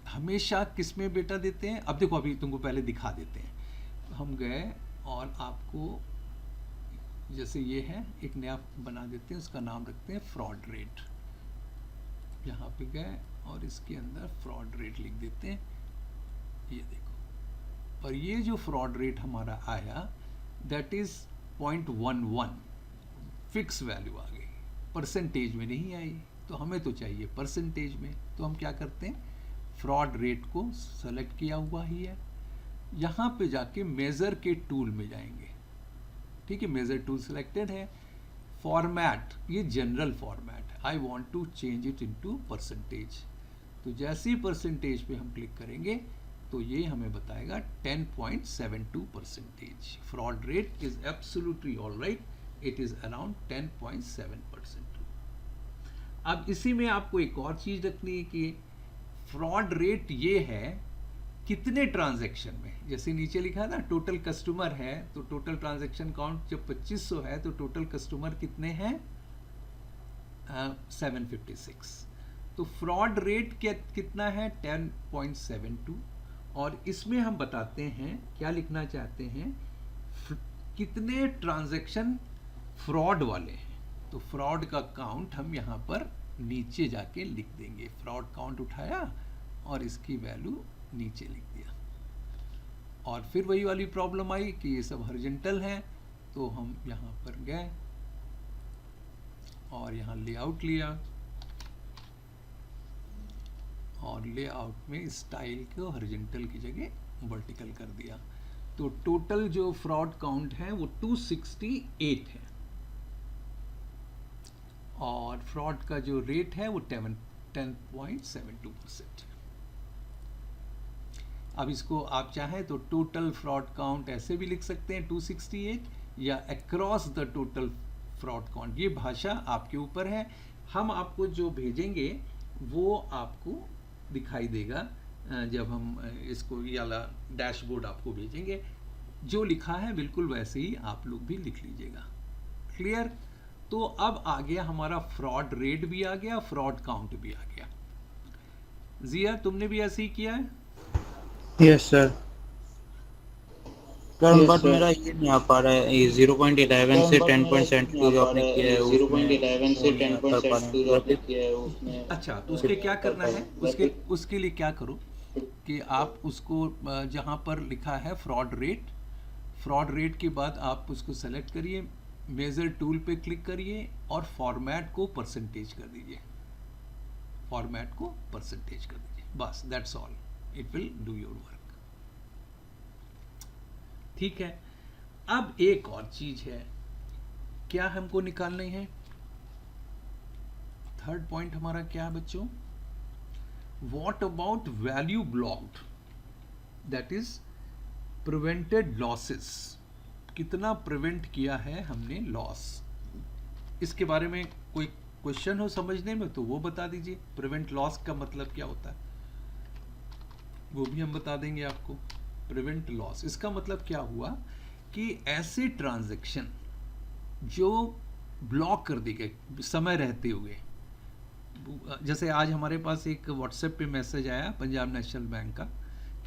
हमेशा किस में बेटा देते हैं। अब देखो अभी तुमको पहले दिखा देते हैं। हम गए और आपको जैसे ये है एक नया बना देते हैं, उसका नाम रखते हैं फ्रॉड रेट। यहाँ पे गए और इसके अंदर फ्रॉड रेट लिख देते हैं, ये देखो। और ये जो फ्रॉड रेट हमारा आया दैट इज 0.11, फिक्स वैल्यू आ गई, परसेंटेज में नहीं आई। तो हमें तो चाहिए परसेंटेज में। तो हम क्या करते हैं, फ्रॉड रेट को सेलेक्ट किया हुआ ही है, यहाँ पे जाके मेजर के टूल में जाएंगे। ठीक है, मेजर टूल सिलेक्टेड है। फॉर्मेट, ये जनरल फॉर्मेट है, I want to change it into percentage. तो जैसे ही परसेंटेज पे हम क्लिक करेंगे तो ये हमें बताएगा 10.72%। Fraud rate is absolutely alright, it is around 10.7%। अब इसी में आपको एक और चीज रखनी है कि फ्रॉड रेट ये है कितने ट्रांजैक्शन में। जैसे नीचे लिखा है ना, टोटल कस्टमर है, तो टोटल ट्रांजैक्शन काउंट जब 2500 है तो टोटल कस्टमर कितने हैं, 756। तो फ्रॉड रेट कितना है 10.72, और इसमें हम बताते हैं क्या लिखना चाहते हैं, कितने ट्रांजैक्शन फ्रॉड वाले हैं। तो फ्रॉड का काउंट हम यहाँ पर नीचे जाके लिख देंगे, फ्रॉड काउंट उठाया और इसकी वैल्यू नीचे लिख दिया। और फिर वही वाली प्रॉब्लम आई कि ये सब हॉरिजॉन्टल है, तो हम यहाँ पर गए और यहाँ लेआउट लिया और लेआउट में स्टाइल को हॉरिजॉन्टल की जगह वर्टिकल कर दिया। तो टोटल जो फ्रॉड काउंट है वो 268 है, और फ्रॉड का जो रेट है वो 10.72% है। अब इसको आप चाहें तो टोटल फ्रॉड काउंट ऐसे भी लिख सकते हैं 268, या across the total fraud count, ये भाषा आपके ऊपर है। हम आपको जो भेजेंगे वो आपको दिखाई देगा जब हम इसको ये वाला डैशबोर्ड आपको भेजेंगे। जो लिखा है बिल्कुल वैसे ही आप लोग भी लिख लीजिएगा। क्लियर? तो अब आ गया हमारा फ्रॉड रेट भी आ गया, फ्रॉड काउंट भी आ गया। जिया तुमने भी ऐसे ही किया है? Yes sir. सर बट मेरा ये नहीं आ पा रहा है, ये 0.11 से 10.72 जो आपने किया है 0.11 से 10.72 जो आपने किया है उसमें। अच्छा, तो उसके क्या करना है, उसके लिए क्या करो कि आप उसको जहाँ पर लिखा है फ्रॉड रेट के बाद आप उसको सेलेक्ट करिए, मेजर टूल पे क्लिक करिए और फॉर्मेट को परसेंटेज कर दीजिए, बस that's all, it will do your work. ठीक है। अब एक और चीज है, क्या हमको निकालनी है, थर्ड पॉइंट हमारा क्या है बच्चों, what about value blocked, that is prevented losses, कितना प्रिवेंट किया है हमने लॉस। इसके बारे में कोई क्वेश्चन हो समझने में तो वो बता दीजिए, प्रिवेंट लॉस का मतलब क्या होता है वो भी हम बता देंगे आपको। प्रिवेंट लॉस इसका मतलब क्या हुआ कि ऐसे ट्रांजैक्शन जो ब्लॉक कर दी गए समय रहते हुए, जैसे आज हमारे पास एक व्हाट्सएप पे मैसेज आया पंजाब नेशनल बैंक का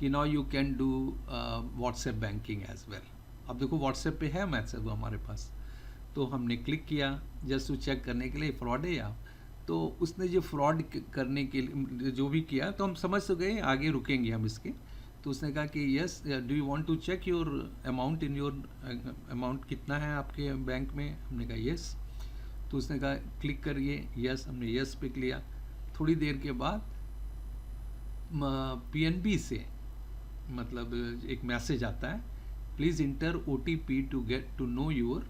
कि now you can do WhatsApp banking as well. अब देखो व्हाट्सएप पे है मैसेज वो हमारे पास, तो हमने क्लिक किया जस्ट टू चेक करने के लिए फ्रॉड है या, तो उसने जो फ्रॉड करने के लिए जो भी किया तो हम समझ तो गए, आगे रुकेंगे हम इसके। तो उसने कहा कि yes do you want to check your amount in your amount कितना है आपके बैंक में, हमने कहा यस। तो उसने कहा क्लिक करिए, यस, हमने यस पे लिया। थोड़ी देर के बाद पीएनबी से मतलब एक मैसेज आता है, please enter OTP to get to know your,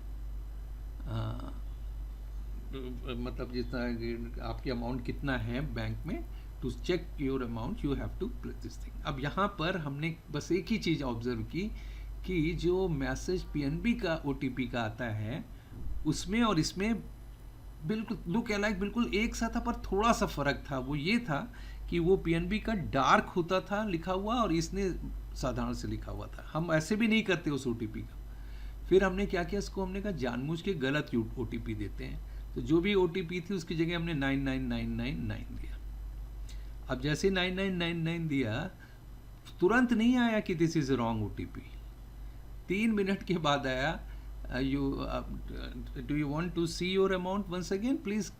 मतलब जितना आपकी अमाउंट कितना है बैंक में, to check your amount you have to place this thing. अब यहाँ पर हमने बस एक ही चीज़ ऑब्जर्व की कि जो मैसेज पीएनबी का OTP का आता है उसमें और इसमें बिल्कुल लुक अलाइक, बिल्कुल एक सा था, पर थोड़ा सा फ़र्क था। वो ये था कि वो पीएनबी का डार्क होता था लिखा हुआ और इसने साधारण से लिखा हुआ था। हम ऐसे भी नहीं करते उस OTP का। फिर हमने क्या किया, इसको हमने कहा जानबूझ के गलत OTP देते हैं, तो जो भी OTP थी उसकी जगह हमने 99999 दिया। अब जैसे 9999 दिया, तुरंत नहीं आया कि this is wrong OTP। 3 minute के बाद आया, do you want to see your amount once again, please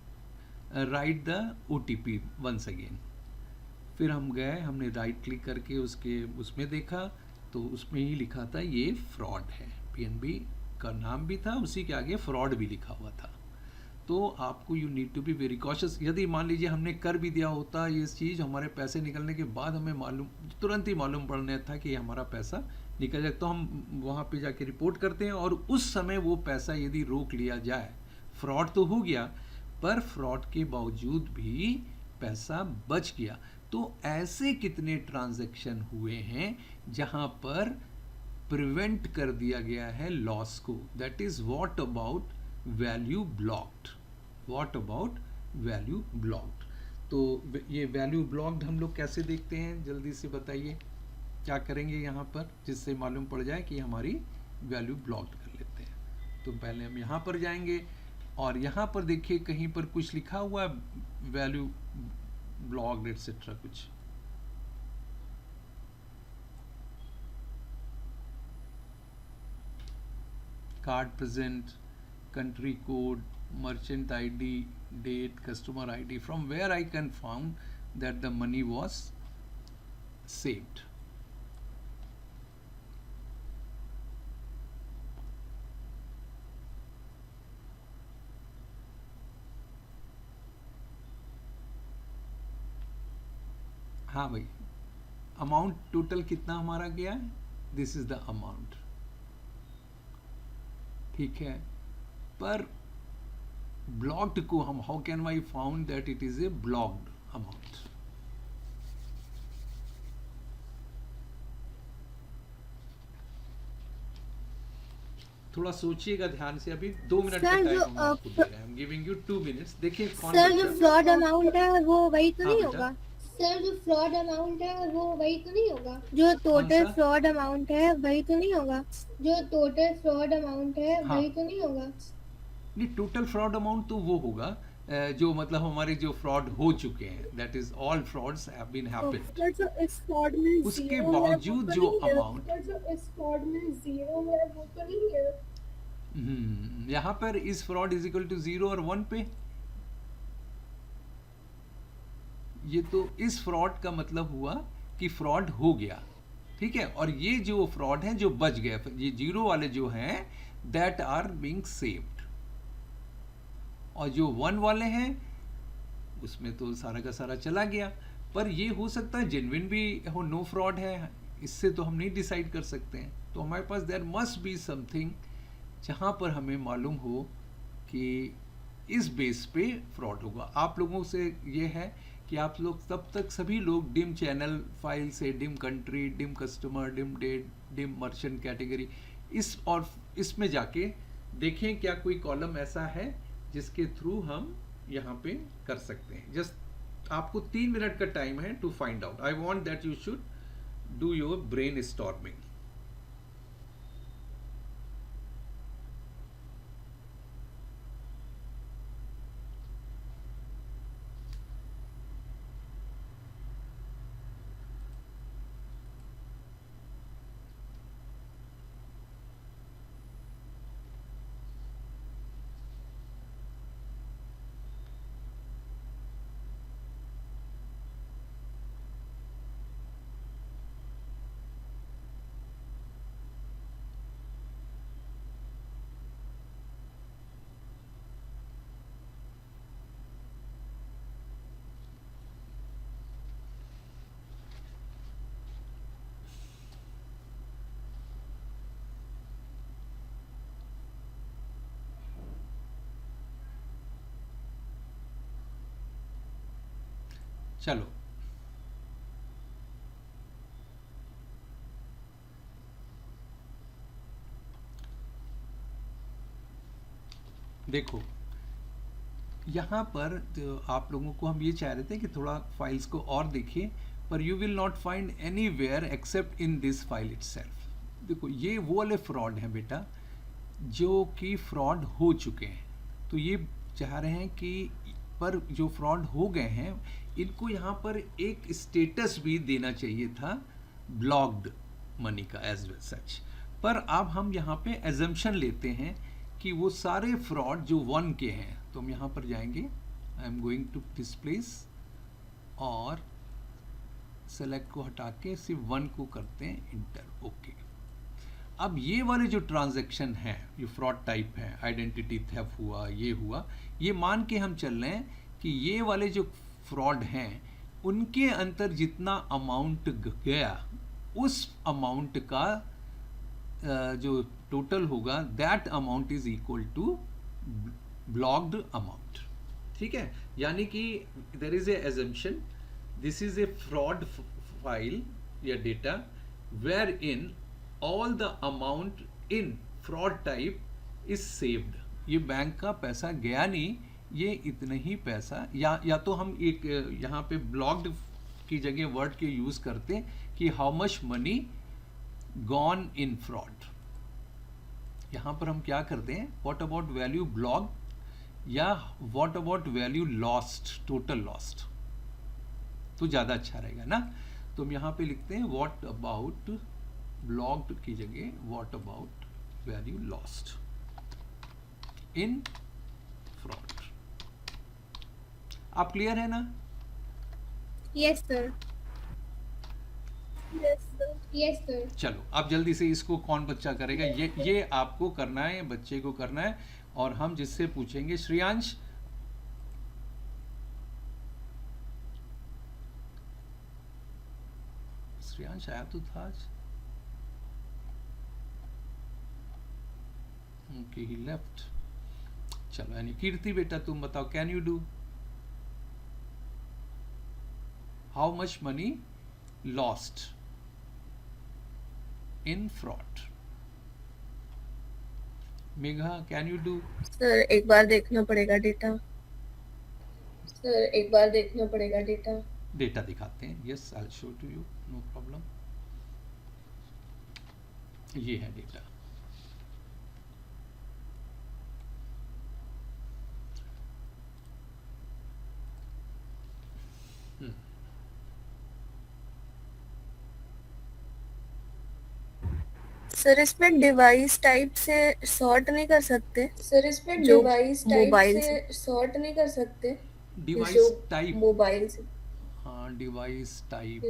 write the OTP once again. फिर हम गए, हमने राइट क्लिक करके उसमें देखा तो उसमें ही लिखा था ये फ्रॉड है, पीएनबी का नाम भी था, उसी के आगे फ्रॉड भी लिखा हुआ था। तो आपको you need to be very cautious. यदि मान लीजिए हमने कर भी दिया होता ये चीज़, हमारे पैसे निकलने के बाद हमें तुरंत ही मालूम पड़ने था कि हमारा पैसा निकल जाए, तो हम वहाँ पे जाके रिपोर्ट करते हैं और उस समय वो पैसा यदि रोक लिया जाए, फ्रॉड तो हो गया पर फ्रॉड के बावजूद भी पैसा बच गया। तो ऐसे कितने ट्रांजैक्शन हुए हैं जहाँ पर प्रिवेंट कर दिया गया है लॉस को, that is what about value blocked, what about value blocked. तो ये वैल्यू ब्लॉक्ड हम लोग कैसे देखते हैं, जल्दी से बताइए, क्या करेंगे यहाँ पर जिससे मालूम पड़ जाए कि हमारी वैल्यू ब्लॉक्ड कर लेते हैं। तो पहले हम यहाँ पर जाएंगे और यहाँ पर देखिए कहीं पर कुछ लिखा हुआ वैल्यू ब्लॉग्ड एटसेट्रा कुछ। Card present, country code, merchant ID, date, customer ID, from where I can found that the money was saved. हाँ भाई, अमाउंट टोटल कितना हमारा गया है, दिस इज द अमाउंट, ठीक है। पर ब्लॉक्ड को हम how can I found that it is a blocked amount. थोड़ा सोचिएगा ध्यान से, अभी 2 मिनट का सर, टाइम जो हम आपको दे रहे हैं। I am giving you 2 minutes. देखिए कौन सर जो बच्चा- फ्रॉड अमाउंट है वो वही तो हाँ नहीं बेटा। होगा? सर जो फ्रॉड अमाउंट है वो वही तो नहीं होगा? जो कौन टोटल सा? फ्रॉड अमाउंट है वही तो नहीं होगा? जो टोटल फ्रॉड अमाउंट है हाँ। वही तो नहीं होगा? नहीं, टोटल फ्रॉड अमाउंट तो वो होगा जो मतलब हमारे जो फ्रॉड हो चुके हैं, that is all frauds have been happened. Sir जो इस फ्रॉड में उसके zero है, बावजूद वो तो जो नहीं है? अमाउंट सर जो इस फ्रॉड में 0 है वो तो नहीं है? यहाँ पर is fraud is equal to 0 और 1 पे, ये तो इस फ्रॉड का मतलब हुआ कि फ्रॉड हो गया, ठीक है। और ये जो फ्रॉड है जो बच गए, ये 0 वाले जो हैं दैट आर बीइंग सेव्ड, और जो 1 वाले हैं उसमें तो सारा का सारा चला गया। पर ये हो सकता है जेन्युइन भी हो, नो फ्रॉड है, इससे तो हम नहीं डिसाइड कर सकते हैं। तो हमारे पास देयर मस्ट बी समथिंग जहाँ पर हमें मालूम हो कि इस बेस पे फ्रॉड होगा। आप लोगों से ये है कि आप लोग तब तक सभी लोग डिम चैनल फाइल से dim country, dim customer, dim date, dim merchant category, इस और इसमें जाके देखें क्या कोई कॉलम ऐसा है जिसके थ्रू हम यहाँ पे कर सकते हैं। जस्ट आपको 3 मिनट का टाइम है to find out. I want that you should do your brainstorming. चलो देखो, यहाँ पर तो आप लोगों को हम ये चाह रहे थे कि थोड़ा फाइल्स को और देखिए, पर you will not find anywhere accept in this file itself. देखो ये वो वाले फ्रॉड हैं बेटा जो कि फ्रॉड हो चुके हैं, तो ये चाह रहे हैं कि पर जो फ्रॉड हो गए हैं इनको यहाँ पर एक स्टेटस भी देना चाहिए था ब्लॉक्ड मनी का एज वेल सच। पर अब हम यहाँ पे एजम्पशन लेते हैं कि वो सारे फ्रॉड जो 1 के हैं, तो हम यहाँ पर जाएंगे, I am going to this place और सेलेक्ट को हटा के सिर्फ 1 को करते हैं इंटर, ओके। अब ये वाले जो ट्रांजैक्शन हैं, ये फ्रॉड टाइप है, आइडेंटिटी थेफ्ट हुआ, ये हुआ, ये मान के हम चल रहे हैं कि ये वाले जो फ्रॉड हैं उनके अंदर जितना अमाउंट गया उस अमाउंट का जो टोटल होगा that amount is equal to blocked amount, ठीक है। यानी कि there is a assumption, this is a fraud file या data where in all the amount in fraud type is saved. ये बैंक का पैसा गया नहीं, ये इतने ही पैसा, या तो हम एक यहाँ पे ब्लॉक्ड की जगह वर्ड के यूज करते हैं कि how much money gone in fraud. यहाँ पर हम क्या करते हैं, व्हाट अबाउट वैल्यू ब्लॉक या what about value lost, total lost. तो ज़्यादा अच्छा रहेगा ना। तो हम यहाँ पे लिखते हैं व्हाट अबाउट ब्लॉक्ड की जगह what about value lost in fraud. आप क्लियर है ना? Yes sir. Yes sir. चलो अब जल्दी से इसको कौन बच्चा करेगा? ये आपको करना है, बच्चे को करना है। और हम जिससे पूछेंगे, श्रेयांश आया तो था आज। ओके ही लेफ्ट। चलो यानी कीर्ति बेटा तुम बताओ, can you do? How much money lost in fraud? Megha can you do? Sir एक बार देखना पड़ेगा डेटा। सर एक बार देखना पड़ेगा डेटा। डेटा दिखाते हैं। Yes I will show to you, no problem. ये है डेटा। सर इसमें डिवाइस टाइप से सॉर्ट नहीं कर सकते? सर इसमें डिवाइस टाइप से सॉर्ट नहीं कर सकते? डिवाइस टाइप, मोबाइल से। हाँ डिवाइस टाइप,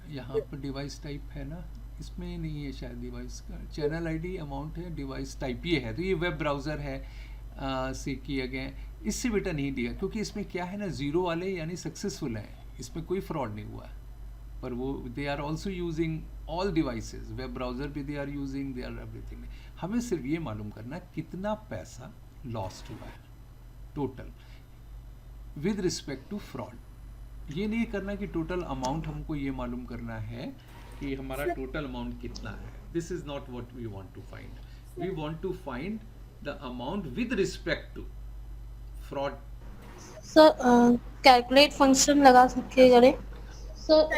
यहाँ पर डिवाइस टाइप है ना, इसमें नहीं है शायद डिवाइस का। चैनल आईडी अमाउंट है, डिवाइस टाइप ये है। तो ये वेब ब्राउज़र है से किया गया। इससे बेटा नहीं दिया क्योंकि इसमें क्या है ना, ज़ीरो वाले यानी सक्सेसफुल हैं, इसमें कोई फ्रॉड नहीं हुआ। पर वो they are also using all devices, web browser भी they are using, they are everything. हमें सिर्फ ये मालूम करना कितना पैसा लॉस्ट हुआ है total with respect to fraud. ये नहीं करना कि टोटल अमाउंट, हमको ये मालूम करना है कि हमारा टोटल अमाउंट कितना है। This is not what we want to find. We want to find the amount with respect to fraud. Sir calculate function लगा सकते करें? सर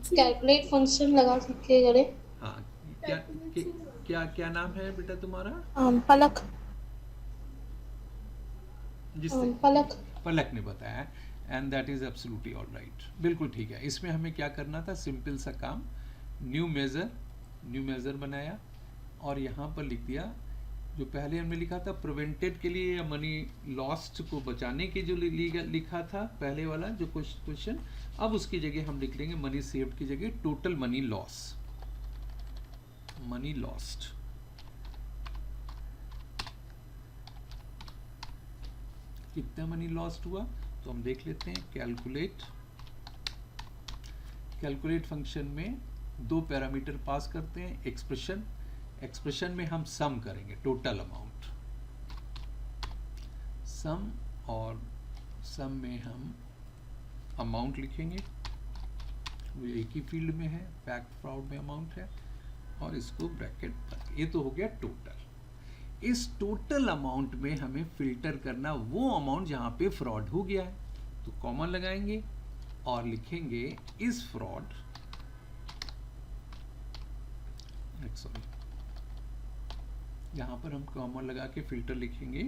कैलकुलेट फंक्शन लगा सकते करें? हाँ क्या क्या नाम है बेटा तुम्हारा? पलक। जिससे पलक ने बताया, and that is absolutely all right, बिल्कुल ठीक है। इसमें हमें क्या करना था, सिंपल सा काम, न्यू मेजर बनाया और यहाँ पर लिख दिया जो पहले हमने लिखा था प्रिवेंटेड के लिए या मनी लॉस्ट को बचाने के जो लिखा था पहले वाला जो क्वेश्चन, अब उसकी जगह हम लिख लेंगे मनी सेव्ड की जगह टोटल मनी लॉस्ट। कितना मनी लॉस्ट हुआ तो हम देख लेते हैं। कैलकुलेट फंक्शन में दो पैरामीटर पास करते हैं, एक्सप्रेशन में हम सम करेंगे टोटल अमाउंट, सम, और सम में हम अमाउंट लिखेंगे, वो एक ही फील्ड में है, पैक्ट फ्रॉड में अमाउंट है, और इसको ब्रैकेट पर। ये तो हो गया टोटल। इस टोटल अमाउंट में हमें फिल्टर करना वो अमाउंट जहां पे फ्रॉड हो गया है, तो कॉमन लगाएंगे और लिखेंगे इस फ्रॉड, सॉरी यहाँ पर हम कॉमन लगा के फिल्टर लिखेंगे,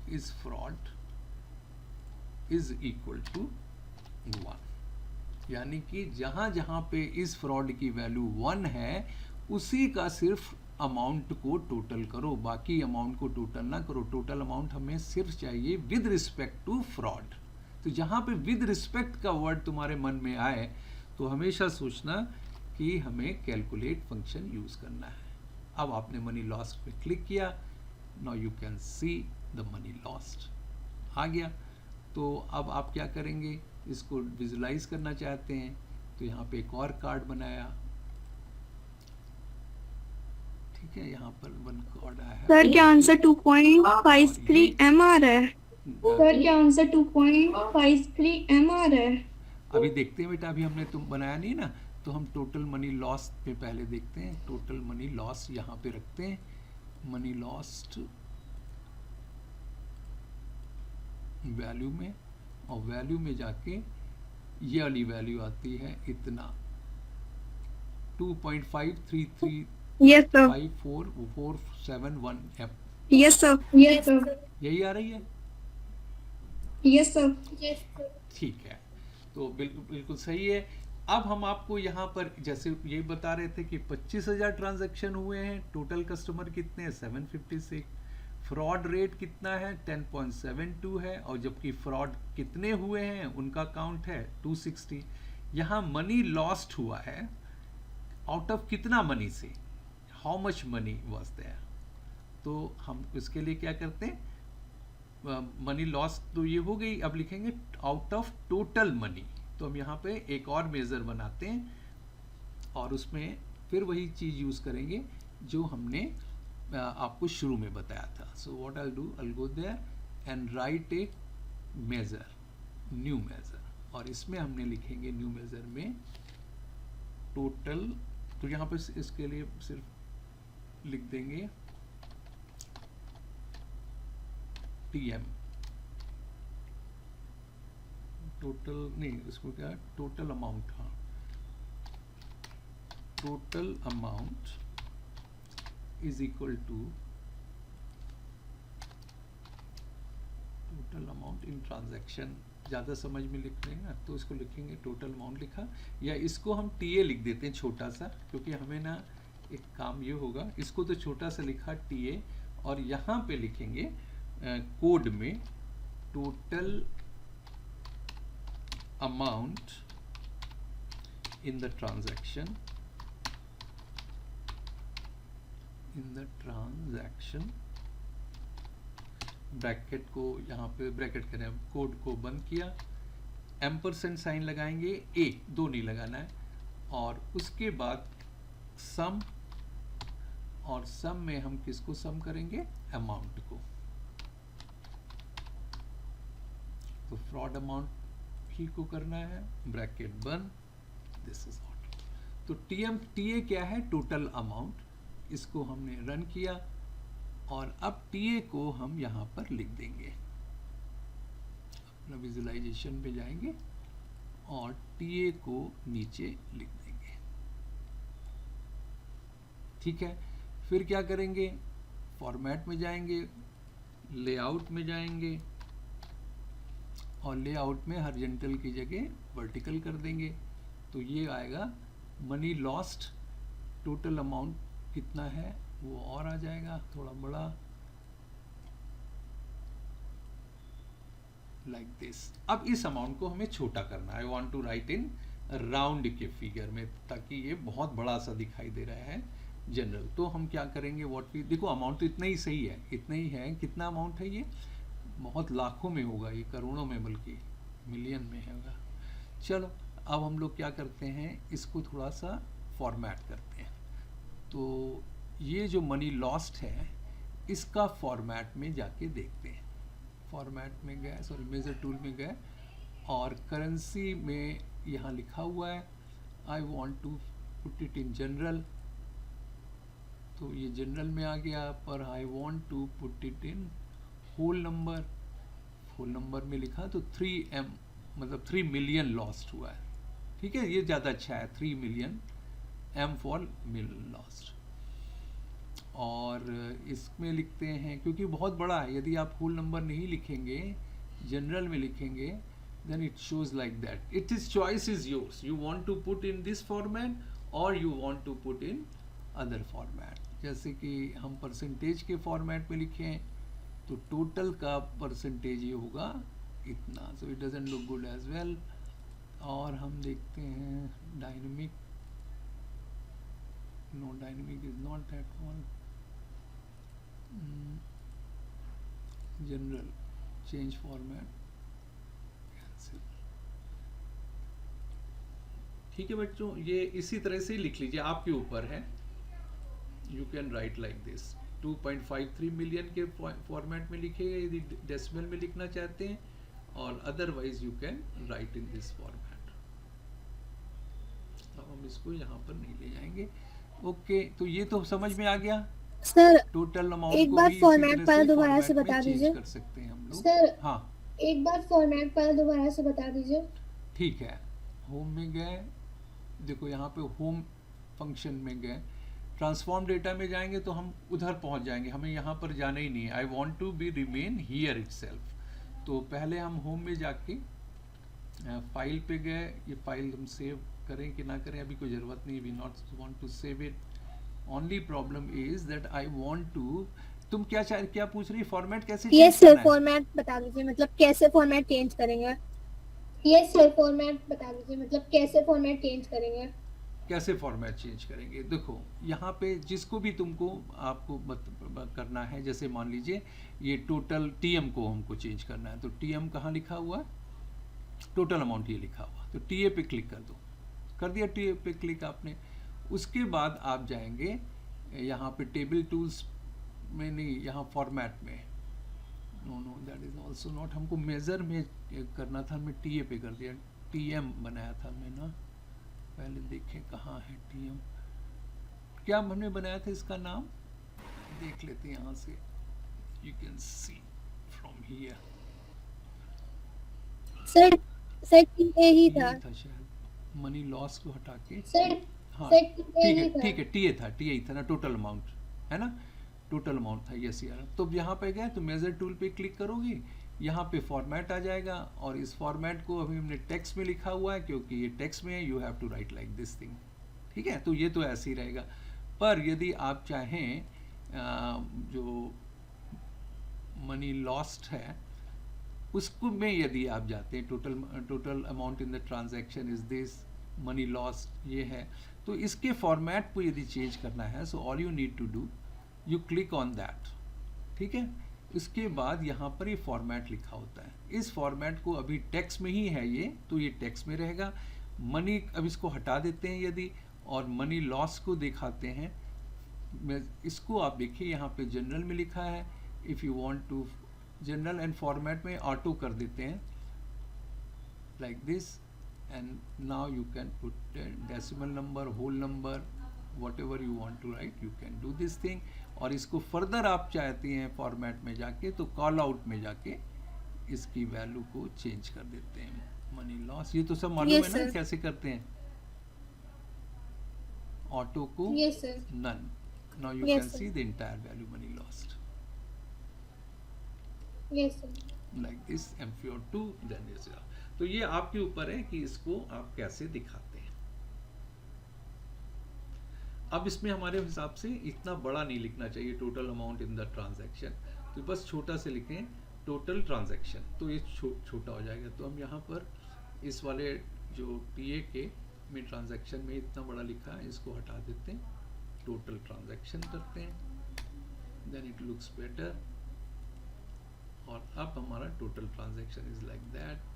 इस फ्रॉड इज इक्वल टू 1, यानी कि जहां जहां पे इस फ्रॉड की वैल्यू 1 है उसी का सिर्फ अमाउंट को टोटल करो, बाकी अमाउंट को टोटल ना करो। टोटल अमाउंट हमें सिर्फ चाहिए विद रिस्पेक्ट टू फ्रॉड। तो जहां पे विद रिस्पेक्ट का वर्ड तुम्हारे मन में आए तो हमेशा सोचना कि हमें कैलकुलेट फंक्शन यूज करना है। अब आपने मनी लॉस्ट पे क्लिक किया, now you can see the money lost आ गया। तो अब आप क्या करेंगे, इसको विजुलाइज करना चाहते हैं तो यहाँ पे एक और कार्ड बनाया, ठीक है, यहाँ पर वन कार्ड आया है। सर क्या आंसर 2.53 m आ रहा है? सर क्या आंसर 2.53 m आ रहा है? अभी देखते हैं बेटा, अभी हमने तुम बनाया नहीं ना, तो हम टोटल मनी लॉस्ट पे पहले देखते हैं। टोटल मनी लॉस यहाँ पे रखते हैं, मनी लॉस्ट वैल्यू में, और वैल्यू में जाके ये वाली वैल्यू आती है इतना 2.533 yes sir. 54471 f। Yes sir. यही आ रही है? Yes sir. ठीक है, तो बिल्कुल बिल्कुल सही है। अब हम आपको यहाँ पर जैसे ये बता रहे थे कि 25,000 ट्रांजैक्शन हुए हैं, टोटल कस्टमर कितने हैं 756, फ्रॉड रेट कितना है 10.72 है, और जबकि फ्रॉड कितने हुए हैं उनका काउंट है 260। यहाँ मनी लॉस्ट हुआ है आउट ऑफ कितना मनी से, how much money was there. तो हम इसके लिए क्या करते हैं, मनी लॉस तो ये हो गई, अब लिखेंगे आउट ऑफ टोटल मनी। तो हम यहाँ पे एक और मेज़र बनाते हैं और उसमें फिर वही चीज़ यूज़ करेंगे जो हमने आपको शुरू में बताया था। So what I do, I go there and write a measure, new measure, और इसमें हमने लिखेंगे न्यू मेज़र में टोटल। तो यहाँ पे इसके लिए सिर्फ लिख देंगे TM, टोटल नहीं, इसको क्या, टोटल अमाउंट, हाँ, total amount is equal to total amount in transaction. ज़्यादा समझ में लिख रहे हैं ना, तो इसको लिखेंगे टोटल अमाउंट लिखा, या इसको हम TA लिख देते हैं छोटा सा, क्योंकि हमें ना एक काम ये होगा, इसको तो छोटा सा लिखा TA, और यहाँ पे लिखेंगे कोड में total amount in the transaction, bracket को यहाँ पे ब्रैकेट करें, कोड को बंद किया, एम्परसेंड साइन लगाएंगे, दो नहीं लगाना है, और उसके बाद सम, और सम में हम किसको सम करेंगे, अमाउंट को। तो फ्रॉड अमाउंट ही को करना है, ब्रैकेट बंद, दिस इज आउट। तो TA क्या है, टोटल अमाउंट, इसको हमने रन किया, और अब TA को हम यहाँ पर लिख देंगे, अपना विजुअलाइजेशन पे जाएंगे और TA को नीचे लिख देंगे। ठीक है, फिर क्या करेंगे, फॉर्मेट में जाएंगे, लेआउट में जाएंगे, और लेआउट में हॉरिजॉन्टल की जगह वर्टिकल कर देंगे। तो ये आएगा मनी लॉस्ट, टोटल अमाउंट कितना है वो और आ जाएगा थोड़ा बड़ा, लाइक दिस। अब इस अमाउंट को हमें छोटा करना है, I want to write in round के फिगर में, ताकि ये बहुत बड़ा सा दिखाई दे रहा है जनरल। तो हम क्या करेंगे, व्हाट वी, देखो अमाउंट तो इतना ही सही है, इतना ही है, कितना अमाउंट है ये, बहुत लाखों में होगा ये, करोड़ों में, बल्कि मिलियन में होगा। चलो अब हम लोग क्या करते हैं, इसको थोड़ा सा फॉर्मेट करते हैं। तो ये जो मनी लॉस्ट है इसका फॉर्मेट में जाके देखते हैं, फॉर्मेट में गए, सॉरी मेजर टूल में गए, और करेंसी में यहाँ लिखा हुआ है I want to put it in general, तो ये जनरल में आ गया, पर I want to put it in whole number, whole number में लिखा तो 3M, मतलब 3 मिलियन लॉस्ट हुआ है। ठीक है, ये ज़्यादा अच्छा है, 3 million, M for million lost. और इसमें लिखते हैं, क्योंकि बहुत बड़ा है, यदि आप होल नंबर नहीं लिखेंगे, जनरल में लिखेंगे, then it shows like that. It is, choice is yours, you want to put in this format or you want to put in other format। जैसे कि हम परसेंटेज के फॉर्मेट में लिखें तो टोटल का परसेंटेज ये होगा इतना, so it doesn't look good as well। और हम देखते हैं dynamic, no dynamic is not at all, general, change format, cancel। ठीक है बच्चों, ये इसी तरह से लिख लीजिए, आपके ऊपर है, you can write like this. 2.53 million के फॉर्मेट में लिखेगा यदि डेसिमल में लिखना चाहते हैं, और otherwise you can write in this format. अब हम इसको यहाँ पर नहीं ले जाएंगे। ओके, तो ये तो समझ में आ गया सर। टोटल अमाउंट एक को बार भी इसी फॉर्मेट तरह पर से दोबारा से फॉर्मेट बता में चेंज दीजिए कर सकते हैं हम लोग। सर हाँ एक बार फॉर्मेट पर दोबारा से बता दीजिए। ठीक है, होम में गए, देखो यहाँ पे होम फंक्शन में गए, ट्रांसफॉर्म डेटा में जाएंगे तो हम उधर पहुँच जाएंगे, हमें यहाँ पर जाना ही नहीं है। I want to be remain here itself. तो पहले हम होम में जाके फाइल पे गए, ये फाइल हम सेव करें कि ना करें अभी कोई ज़रूरत नहीं, we not want to save it. Only problem is that I want to, तुम क्या पूछ रही, फॉर्मेट कैसे चेंज यस सर, करना है? फॉर्मेट बता दीजिए, मतलब कैसे फॉर्मेट चेंज करेंगे। यस सर, फॉर्मेट बता दीजिए, मतलब कैसे फॉर्मेट चेंज करेंगे। कैसे फॉर्मेट चेंज करेंगे, देखो यहाँ पे जिसको भी तुमको आपको करना है, जैसे मान लीजिए ये टोटल टीएम को हमको चेंज करना है, तो टीएम कहाँ लिखा हुआ, टोटल अमाउंट ये लिखा हुआ, तो टीए पे क्लिक कर दो, कर दिया टीए पे क्लिक आपने। उसके बाद आप जाएंगे यहाँ पे टेबल टूल्स में, नहीं यहाँ फॉर्मेट में, know that is also not, हमको मेजर में करना था, हमने टीए पे कर दिया, टीएम बनाया था मैं ना, पहले देखें कहाँ है टीएम, क्या हमने बनाया था इसका नाम, देख लेते हैं यहाँ से, you can see from here. Sir TA ही था शायद, मनी लॉस को हटा के, सर हाँ सर ठीक है टीए ही था ना, टोटल अमाउंट है ना, टोटल अमाउंट था, यस यार। तो यहाँ पे गए तो मेजर टूल पे क्लिक करोगे, यहाँ पे फॉर्मेट आ जाएगा, और इस फॉर्मेट को अभी हमने टेक्स्ट में लिखा हुआ है, क्योंकि ये टेक्स्ट में है, you have to write like this thing, ठीक है। तो ये तो ऐसे ही रहेगा, पर यदि आप चाहें जो मनी लॉस्ट है उसको में यदि आप जाते हैं, total amount in the transaction is this, money lost ये है, तो इसके फॉर्मेट को यदि चेंज करना है, so all you need to do, you click on that, ठीक है। इसके बाद यहाँ पर ये फॉर्मेट लिखा होता है, इस फॉर्मेट को अभी टेक्स्ट में ही है ये, तो ये टेक्स्ट में रहेगा। मनी, अब इसको हटा देते हैं यदि, और मनी लॉस को दिखाते हैं, इसको आप देखिए यहाँ पे जनरल में लिखा है, if you want to general and format में ऑटो कर देते हैं like this, and now you can put decimal number, whole number, whatever you want to write, you can do this thing। और इसको फर्दर आप चाहते हैं फॉर्मेट में जाके, तो कॉल आउट में जाके इसकी वैल्यू को चेंज कर देते हैं, मनी लॉस, ये तो सब मालूम है ना कैसे करते हैं, ऑटो को yes sir, none, now you can see the entire value money lost, yes sir, like this, M4 then is, तो ये आपके ऊपर है कि इसको आप कैसे दिखाते हैं। अब इसमें हमारे हिसाब से इतना बड़ा नहीं लिखना चाहिए, total amount in the transaction, तो बस छोटा से लिखें टोटल ट्रांजैक्शन, तो ये छोटा हो जाएगा। तो हम यहाँ पर इस वाले जो टीए के में ट्रांजैक्शन में इतना बड़ा लिखा है, इसको हटा देते हैं, टोटल ट्रांजैक्शन करते हैं, देन इट लुक्स बेटर, और अब हमारा total transaction is like that.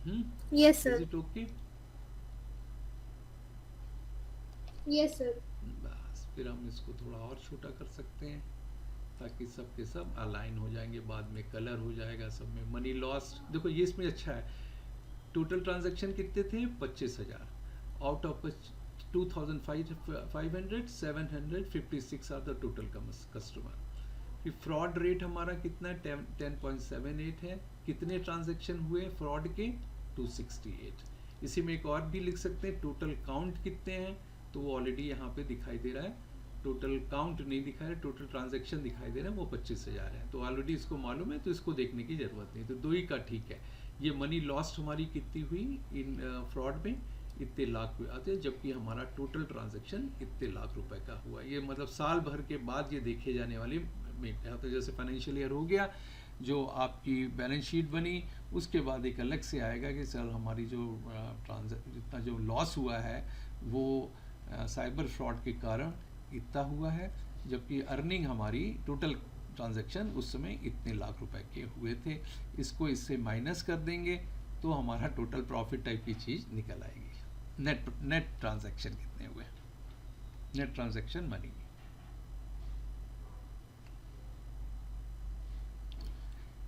Yes is sir, it okay? Yes sir, बस फिर हम इसको थोड़ा और छोटा कर सकते हैं, ताकि सब के सब अलाइन हो जाएंगे, बाद में कलर हो जाएगा सब में। मनी लॉस देखो ये इसमें अच्छा है, टोटल ट्रांजैक्शन कितने थे, 25,000, out of 2,500 756 are the total customer. फिर फ्रॉड रेट हमारा कितना है, 10.78 है। कितने ट्रांजैक्शन हुए फ्रॉड के, 268। इसी में एक और भी लिख सकते हैं, टोटल काउंट कितने हैं, तो वो ऑलरेडी यहाँ पे दिखाई दे रहा है, टोटल काउंट नहीं दिखा रहा है, टोटल ट्रांजैक्शन दिखाई दे रहा है, वो 25,000 है, तो ऑलरेडी इसको मालूम है, तो इसको देखने की ज़रूरत नहीं, तो 2 ही का ठीक है। ये मनी लॉस्ट हमारी कितनी हुई इन फ्रॉड में, इतने लाख हुए आते हैं, जबकि हमारा टोटल ट्रांजैक्शन इतने लाख रुपए का हुआ। ये मतलब साल भर के बाद ये देखे जाने वाली में, तो जैसे फाइनेंशियल ईयर हो गया, जो आपकी बैलेंस शीट बनी, उसके बाद एक अलग से आएगा कि सर हमारी जो जितना जो लॉस हुआ है वो साइबर फ्रॉड के कारण इतना हुआ है, जबकि अर्निंग हमारी टोटल ट्रांजैक्शन उस समय इतने लाख रुपए के हुए थे। इसको इससे माइनस कर देंगे तो हमारा टोटल प्रॉफिट टाइप की चीज़ निकल आएगी। नेट ट्रांजैक्शन कितने हुए, नेट ट्रांजैक्शन मनी।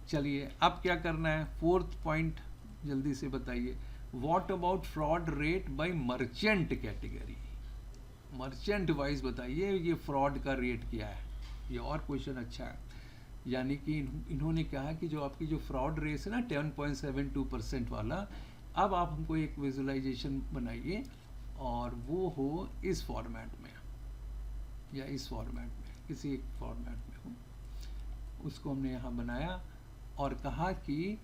चलिए अब क्या करना है, 4th पॉइंट जल्दी से बताइए, what about fraud rate by merchant category. Merchant wise बताइए ये फ्रॉड का रेट क्या है। ये और क्वेश्चन अच्छा है, यानी कि इन्होंने कहा कि जो आपकी जो फ्रॉड रेट है ना 10.72% वाला, अब आप हमको एक विजुअलाइजेशन बनाइए और वो हो इस फॉर्मेट में या इस फॉर्मेट में, किसी एक फॉर्मेट में हो, उसको हमने यहाँ बनाया और कहा कि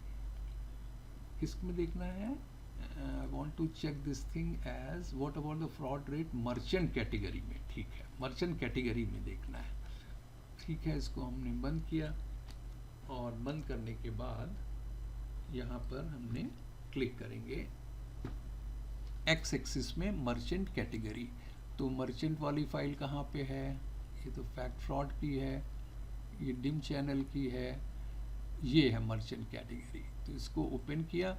किसमें देखना है, I want to check this thing as what about the fraud rate merchant category में। ठीक है, मर्चेंट कैटेगरी में देखना है। ठीक है, इसको हमने बंद किया और बंद करने के बाद यहाँ पर हमने क्लिक करेंगे एक्स एक्सिस में मर्चेंट कैटेगरी। तो मर्चेंट वाली फाइल कहाँ पे है, ये तो फैक्ट फ्रॉड की है, ये डिम चैनल की है, ये है मर्चेंट कैटेगरी। तो इसको ओपन किया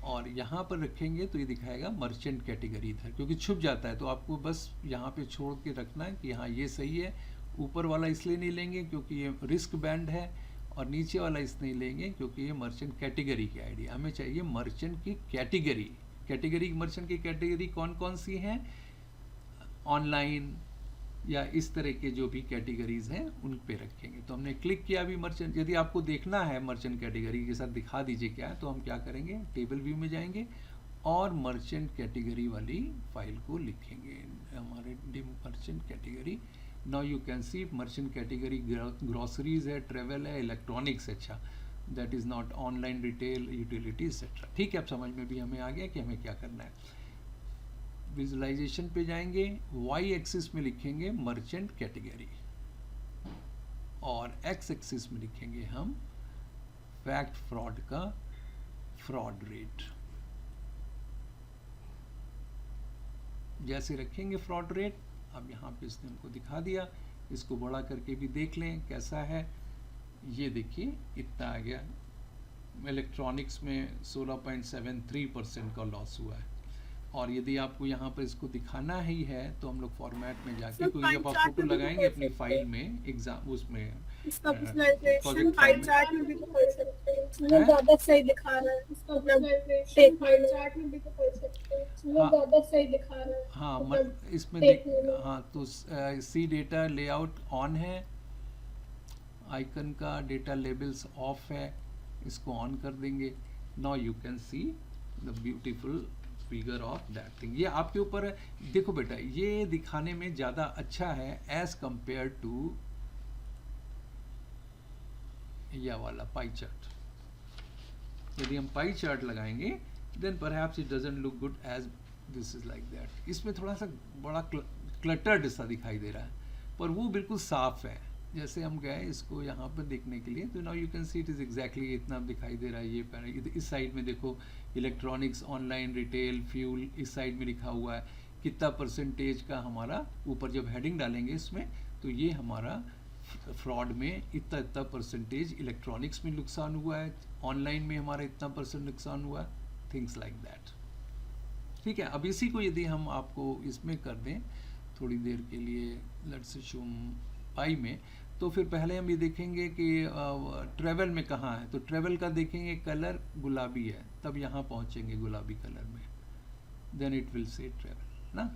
और यहाँ पर रखेंगे तो ये दिखाएगा मर्चेंट कैटेगरी इधर, क्योंकि छुप जाता है तो आपको बस यहाँ पे छोड़ के रखना है कि हाँ ये सही है। ऊपर वाला इसलिए नहीं लेंगे क्योंकि ये रिस्क बैंड है, और नीचे वाला इसलिए नहीं लेंगे क्योंकि ये मर्चेंट कैटेगरी की आईडी। हमें चाहिए मर्चेंट की कैटेगरी मर्चेंट की कैटेगरी कौन कौन सी हैं, ऑनलाइन या इस तरह के जो भी कैटेगरीज हैं उन पे रखेंगे। तो हमने क्लिक किया अभी मर्चेंट। यदि आपको देखना है मर्चेंट कैटेगरी के साथ दिखा दीजिए क्या है, तो हम क्या करेंगे, टेबल व्यू में जाएंगे और मर्चेंट कैटेगरी वाली फाइल को लिखेंगे, हमारे dim merchant category. Now you can C merchant category groceries है, ट्रेवल है, इलेक्ट्रॉनिक्स। अच्छा, that is not online, retail, utility etcetera. ठीक है, अब समझ में भी हमें आ गया कि हमें क्या करना है। विजुअलाइजेशन पे जाएंगे, वाई एक्सिस में लिखेंगे मर्चेंट कैटेगरी और एक्स एक्सिस में लिखेंगे हम फैक्ट फ्रॉड का फ्रॉड रेट। जैसे रखेंगे फ्रॉड रेट, अब यहाँ पे इसने हमको दिखा दिया। इसको बड़ा करके भी देख लें कैसा है। ये देखिए इतना आ गया, इलेक्ट्रॉनिक्स में 16.73% का लॉस हुआ है। और यदि आपको यहाँ पर इसको दिखाना ही है तो हम लोग फॉर्मेट में जाके कोई जब आप फोटो लगाएंगे अपनी फाइल में एग्जाम उसमें प्रोजेक्ट फाइल चार्ट में भी तो कर सकते हैं, मतलब ज्यादा सही दिखा रहा है इसका फाइल चार्ट में भी तो कर सकते हैं, मतलब ज्यादा सही दिखा रहा है। हाँ इसमें देख, हाँ तो सी डेटा लेआउट ऑन है, आइकन का डेटा लेबल्स ऑफ है, इसको ऑन कर देंगे। Now you can see the beautiful figure of that thing. ये आपके ऊपर है। देखो बेटा, ये दिखाने में ज़्यादा अच्छा है एज कंपेयर टू यह वाला पाई चार्ट। यदि हम पाई चार्ट लगाएंगे then perhaps it doesn't look good as this is like that. इसमें थोड़ा सा बड़ा क्लटर्ड सा दिखाई दे रहा है, पर वो बिल्कुल साफ है। जैसे हम गए इसको यहाँ पर देखने के लिए तो now you can see it is exactly इतना दिखाई दे रहा है। ये इस साइड में देखो इलेक्ट्रॉनिक्स, ऑनलाइन, रिटेल, फ्यूल, इस साइड में लिखा हुआ है कितना परसेंटेज का हमारा। ऊपर जब हेडिंग डालेंगे इसमें तो ये हमारा फ्रॉड में इतना परसेंटेज इलेक्ट्रॉनिक्स में नुकसान हुआ है, ऑनलाइन में हमारा इतना % नुकसान हुआ है, थिंग्स लाइक दैट। ठीक है, अब इसी को यदि हम आपको इसमें कर दें थोड़ी देर के लिए, लेट्स अज्यूम पाई में, तो फिर पहले हम ये देखेंगे कि ट्रेवल में कहाँ है। तो ट्रेवल का देखेंगे कलर गुलाबी है, तब यहाँ पहुँचेंगे गुलाबी कलर में, then it will say travel ना।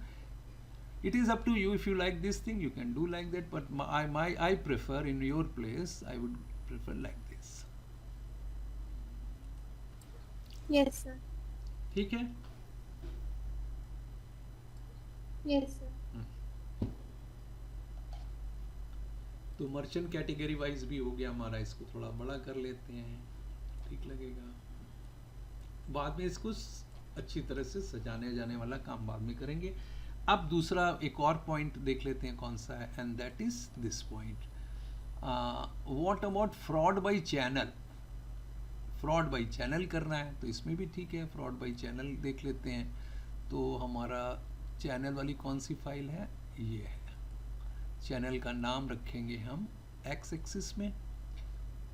It is up to you. If you like this thing, you can do like that. But I prefer, in your place, I would prefer like this. Yes sir. ठीक है? Yes sir. तो merchant category wise भी हो गया हमारा। इसको थोड़ा बड़ा कर लेते हैं, ठीक लगेगा। बाद में इसको अच्छी तरह से सजाने जाने वाला काम बाद में करेंगे। अब दूसरा एक और पॉइंट देख लेते हैं कौन सा है, and that is this point, what about fraud bye channel. Fraud bye channel करना है तो इसमें भी ठीक है, फ्रॉड बाय चैनल देख लेते हैं। तो हमारा चैनल वाली कौन सी फाइल है, ये है। चैनल का नाम रखेंगे हम एक्स एक्सिस में,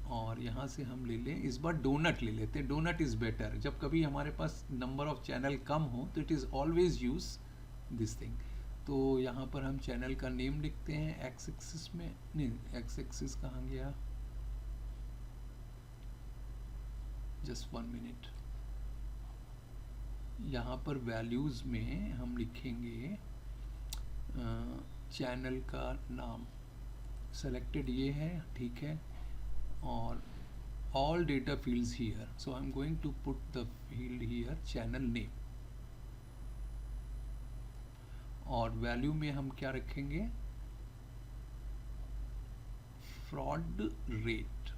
और यहाँ से हम ले लें, इस बार डोनट ले लेते हैं। Donut is better. जब कभी हमारे पास नंबर ऑफ चैनल कम हो तो it is always use this thing. तो यहाँ पर हम चैनल का नेम लिखते हैं एक्स एक्सिस में, नहीं एक्स एक्सिस कहाँ गया, जस्ट 1 मिनट। यहाँ पर वैल्यूज़ में हम लिखेंगे चैनल का नाम, सेलेक्टेड ये है, ठीक है, और all data fields here, so I am going to put the field here channel name. और वैल्यू में हम क्या रखेंगे, fraud rate.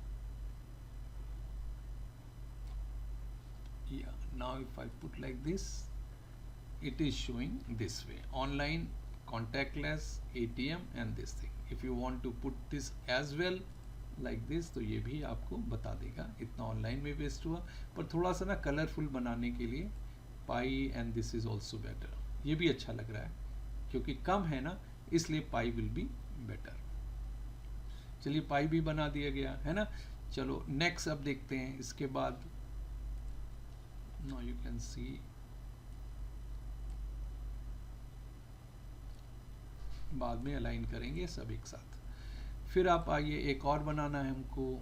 Yeah, now if I put like this, it is showing this way: online, contactless, ATM and this thing. If you want to put this as well like this, तो ये भी आपको बता देगा। इतना ऑनलाइन में waste हुआ, पर थोड़ा सा ना कलरफुल बनाने के लिए pie and this is also better, ये भी अच्छा लग रहा है क्योंकि कम है ना, इसलिए पाई विल बी बेटर। चलिए पाई भी बना दिया गया है ना। चलो नेक्स्ट अब देखते हैं इसके बाद। नाउ यू कैन सी, बाद में अलाइन करेंगे सब एक साथ। फिर आप आइए, एक और बनाना है हमको।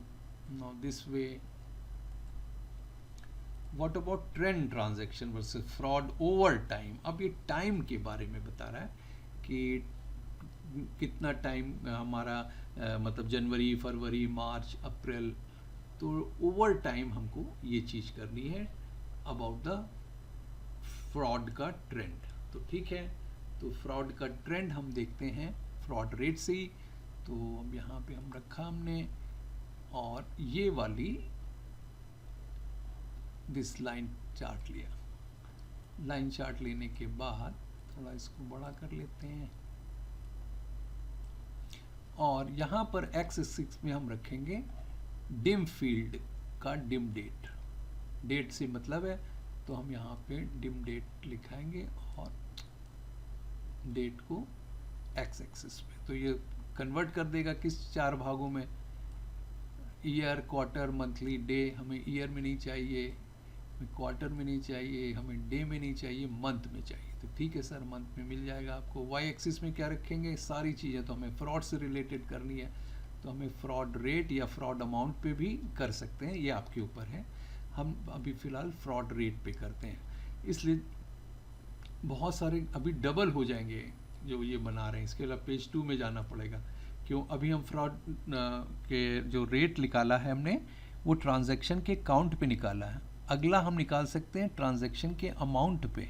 Now this way, what about trend transaction versus fraud over time. अब ये टाइम के बारे में बता रहा है कि कितना टाइम हमारा मतलब जनवरी, फरवरी, मार्च, अप्रैल, तो ओवर टाइम हमको ये चीज़ करनी है अबाउट द फ्रॉड का ट्रेंड। तो ठीक है, तो फ्रॉड का ट्रेंड हम देखते हैं फ्रॉड रेट से ही। तो अब यहाँ पे हम रखा हमने, और ये वाली दिस लाइन चार्ट लिया। लाइन चार्ट लेने के बाद थोड़ा इसको बड़ा कर लेते हैं, और यहाँ पर x6 में हम रखेंगे डिम फील्ड का डिम डेट। डेट से मतलब है, तो हम यहाँ पे डिम डेट लिखाएंगे और डेट को x एक्सिस पे। तो ये कन्वर्ट कर देगा किस 4 भागों में, ईयर, क्वार्टर, मंथली, डे। हमें ईयर में नहीं चाहिए, हमें क्वार्टर में नहीं चाहिए, हमें डे में नहीं चाहिए, मंथ में चाहिए। तो ठीक है सर, मंथ में मिल जाएगा आपको। y एक्सिस में क्या रखेंगे, सारी चीज़ें तो हमें फ्रॉड से रिलेटेड करनी है, तो हमें फ्रॉड रेट या फ्रॉड अमाउंट पे भी कर सकते हैं, ये आपके ऊपर है। हम अभी फ़िलहाल फ्रॉड रेट पे करते हैं, इसलिए बहुत सारे अभी डबल हो जाएंगे जो ये बना रहे हैं। इसके अलावा पेज 2 में जाना पड़ेगा, क्यों? अभी हम फ्रॉड के जो रेट निकाला है हमने, वो ट्रांजैक्शन के काउंट पे निकाला है। अगला हम निकाल सकते हैं ट्रांजैक्शन के अमाउंट पे।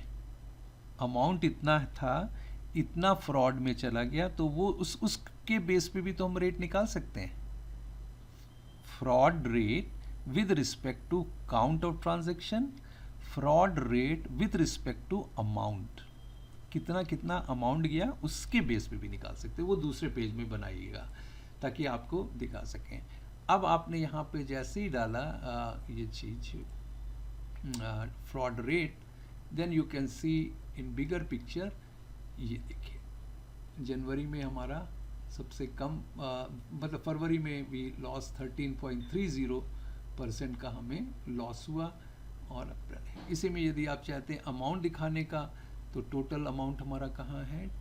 अमाउंट इतना था, इतना फ्रॉड में चला गया, तो वो उसके बेस पे भी तो हम रेट निकाल सकते हैं। Fraud rate with respect to count of transaction, fraud rate with respect to amount, कितना कितना अमाउंट गया उसके बेस पे भी निकाल सकते हैं। वो दूसरे पेज में बनाइएगा ताकि आपको दिखा सकें। अब आपने यहाँ पे जैसे ही डाला ये चीज़ fraud rate, then you can see in bigger picture. ये देखिए, जनवरी में हमारा सबसे कम मतलब फरवरी में भी लॉस 13.30% का हमें लॉस हुआ, और अप्रैल। इसी में यदि आप चाहते हैं अमाउंट दिखाने का, तो टोटल अमाउंट हमारा कहाँ है,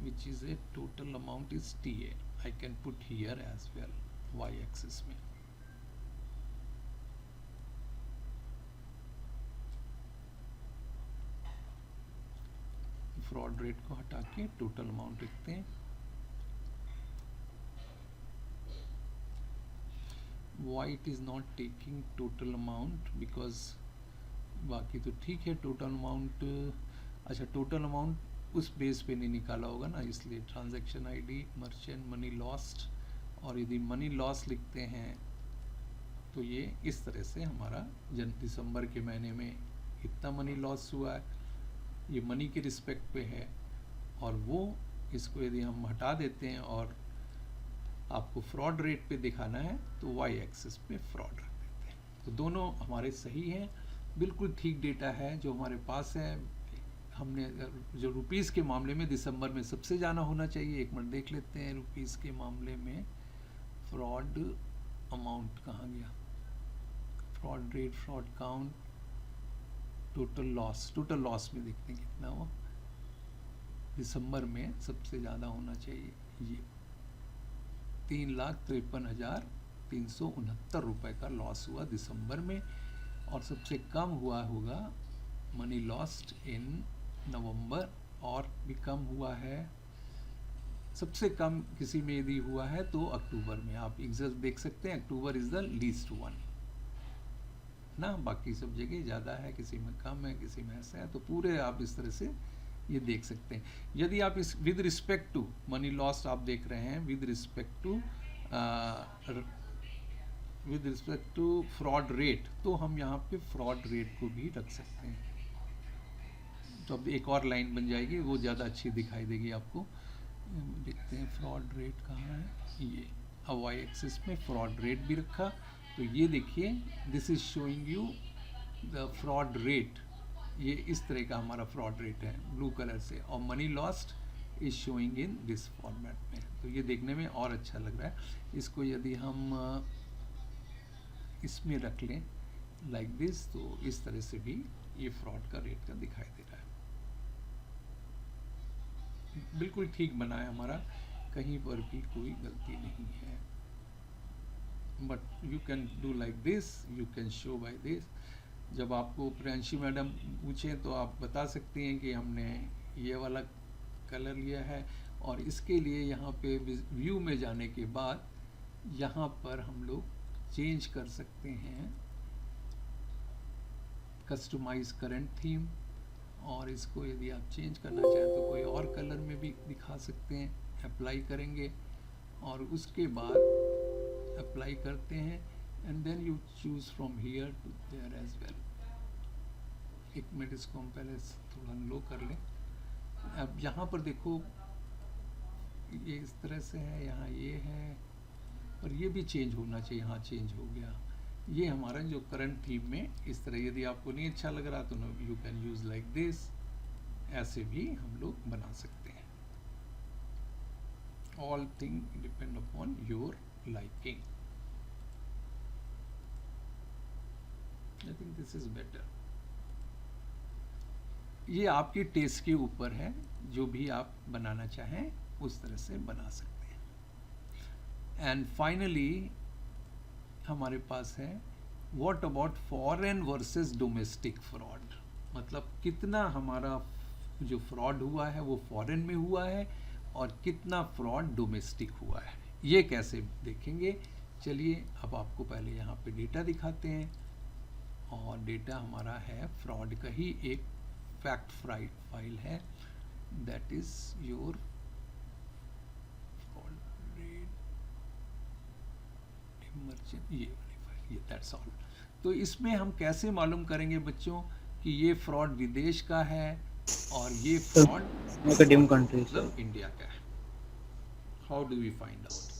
which is a total amount is TA। I can put here as well y axis में। फ्रॉड रेट को हटा के टोटल अमाउंट लिखते हैं। Why it is not taking total amount, because बाकी तो ठीक है। टोटल अमाउंट, अच्छा टोटल अमाउंट उस बेस पे नहीं निकाला होगा ना, इसलिए transaction ID, merchant money lost, और यदि मनी लॉस लिखते हैं तो ये इस तरह से हमारा दिसंबर के महीने में इतना मनी लॉस हुआ है, ये मनी के रिस्पेक्ट पे है। और वो इसको यदि हम हटा देते हैं और आपको फ्रॉड रेट पे दिखाना है, तो y एक्सिस पे फ्रॉड रख देते हैं। तो दोनों हमारे सही हैं, बिल्कुल ठीक डेटा है जो हमारे पास है। हमने जो रुपीज़ के मामले में दिसंबर में सबसे ज़्यादा होना चाहिए। एक मिनट देख लेते हैं रुपीज़ के मामले में फ्रॉड अमाउंट कहाँ गया, fraud rate, fraud count, total loss में देखते हैं कितना वो दिसंबर में सबसे ज़्यादा होना चाहिए। ये 3,53,369 रुपये का लॉस हुआ दिसंबर में, और सबसे कम हुआ होगा मनी लॉस्ट इन नवंबर, और भी कम हुआ है। सबसे कम किसी में यदि हुआ है तो अक्टूबर में। आप एग्जैक्ट देख सकते हैं, अक्टूबर इज़ द लीस्ट वन ना, बाकी सब जगह ज़्यादा है, किसी में कम है, किसी में ऐसा है। तो पूरे आप इस तरह से ये देख सकते हैं। यदि आप इस with respect to money lost आप देख रहे हैं, with respect to with respect to fraud rate, तो हम यहाँ पे फ्रॉड रेट को भी रख सकते हैं। तो अब एक और लाइन बन जाएगी, वो ज़्यादा अच्छी दिखाई देगी आपको। देखते हैं फ्रॉड रेट कहाँ है, ये अब वाई एक्सिस में फ्रॉड रेट भी रखा। तो ये देखिए, this is showing you the fraud rate, ये इस तरह का हमारा फ्रॉड रेट है ब्लू कलर से, और money lost is showing in this format में। तो ये देखने में और अच्छा लग रहा है। इसको यदि हम इसमें रख लें लाइक दिस, तो इस तरह से भी ये फ्रॉड का रेट का दिखाई दे रहा है। बिल्कुल ठीक बना है हमारा, कहीं पर भी कोई गलती नहीं है। But you can do like this, you can show by this. जब आपको प्रियांशी मैडम पूछें तो आप बता सकती हैं कि हमने ये वाला कलर लिया है, और इसके लिए यहाँ पे व्यू में जाने के बाद यहाँ पर हम लोग चेंज कर सकते हैं कस्टमाइज करंट थीम, और इसको यदि आप चेंज करना चाहें तो कोई और कलर में भी दिखा सकते हैं। अप्लाई करेंगे और उसके बाद अप्लाई करते हैं, and then you choose from here to there as well. एक मिनट, इसको हम पहले थोड़ा लो कर लें। अब यहाँ पर देखो, ये इस तरह से है, यहाँ ये है, और ये भी चेंज होना चाहिए। हाँ, चेंज हो गया। ये हमारा जो करंट थीम में इस तरह, यदि आपको नहीं अच्छा लग रहा तो you can use like this, ऐसे भी हम लोग बना सकते हैं। All thing depend upon your liking. I think this is better. ये आपके टेस्ट के ऊपर है, जो भी आप बनाना चाहें उस तरह से बना सकते हैं। एंड फाइनली हमारे पास है what about foreign versus domestic fraud, मतलब कितना हमारा जो फ्रॉड हुआ है वो फॉरेन में हुआ है और कितना फ्रॉड डोमेस्टिक हुआ है, ये कैसे देखेंगे। चलिए अब आपको पहले यहाँ पे डेटा दिखाते हैं, और डेटा हमारा है फ्रॉड का ही एक फैक्ट फाइल है, that is your fraud rate merchant, ये वाली फाइल, ये दैट्स ऑल। तो इसमें हम कैसे मालूम करेंगे बच्चों कि ये फ्रॉड विदेश का है और ये फ्रॉड मतलब इंडिया का है? How do we find out?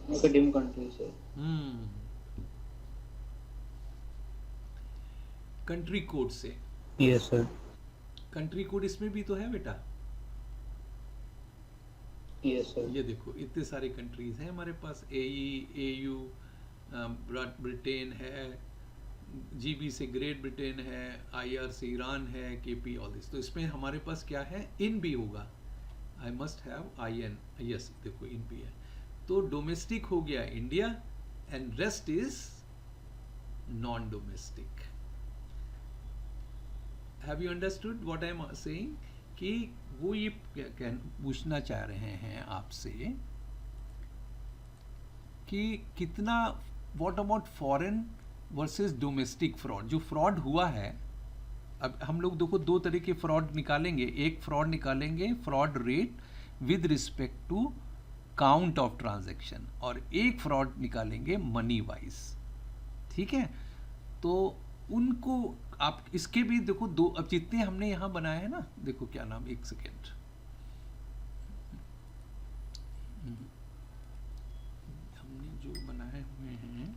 academic countries है। कंट्री कोड से। Yes sir. कंट्री कोड इसमें भी तो है बेटा। Yes sir. ये देखो, इतने सारे कंट्रीज हैं हमारे पास, AU, ब्रिटेन है, GB से ग्रेट ब्रिटेन है, IR से ईरान है, KP ऑल दिस। तो इसमें हमारे पास क्या है, इन भी होगा, I must have IN, yes देखो इन भी है। तो डोमेस्टिक हो गया India, and rest is non domestic. Have you understood what I am saying? कि वो ये पूछना चाह रहे हैं आपसे कि कितना, what about foreign versus domestic fraud, जो फ्रॉड हुआ है। अब हम लोग देखो दो तरह के फ्रॉड निकालेंगे, एक फ्रॉड निकालेंगे fraud rate with respect to count of transaction, और एक फ्रॉड निकालेंगे मनी वाइज, ठीक है। तो उनको आप इसके भी देखो दो, अब जितने हमने यहाँ बनाए हैं ना, देखो क्या नाम, एक सेकेंड, हमने जो बनाए हुए हैं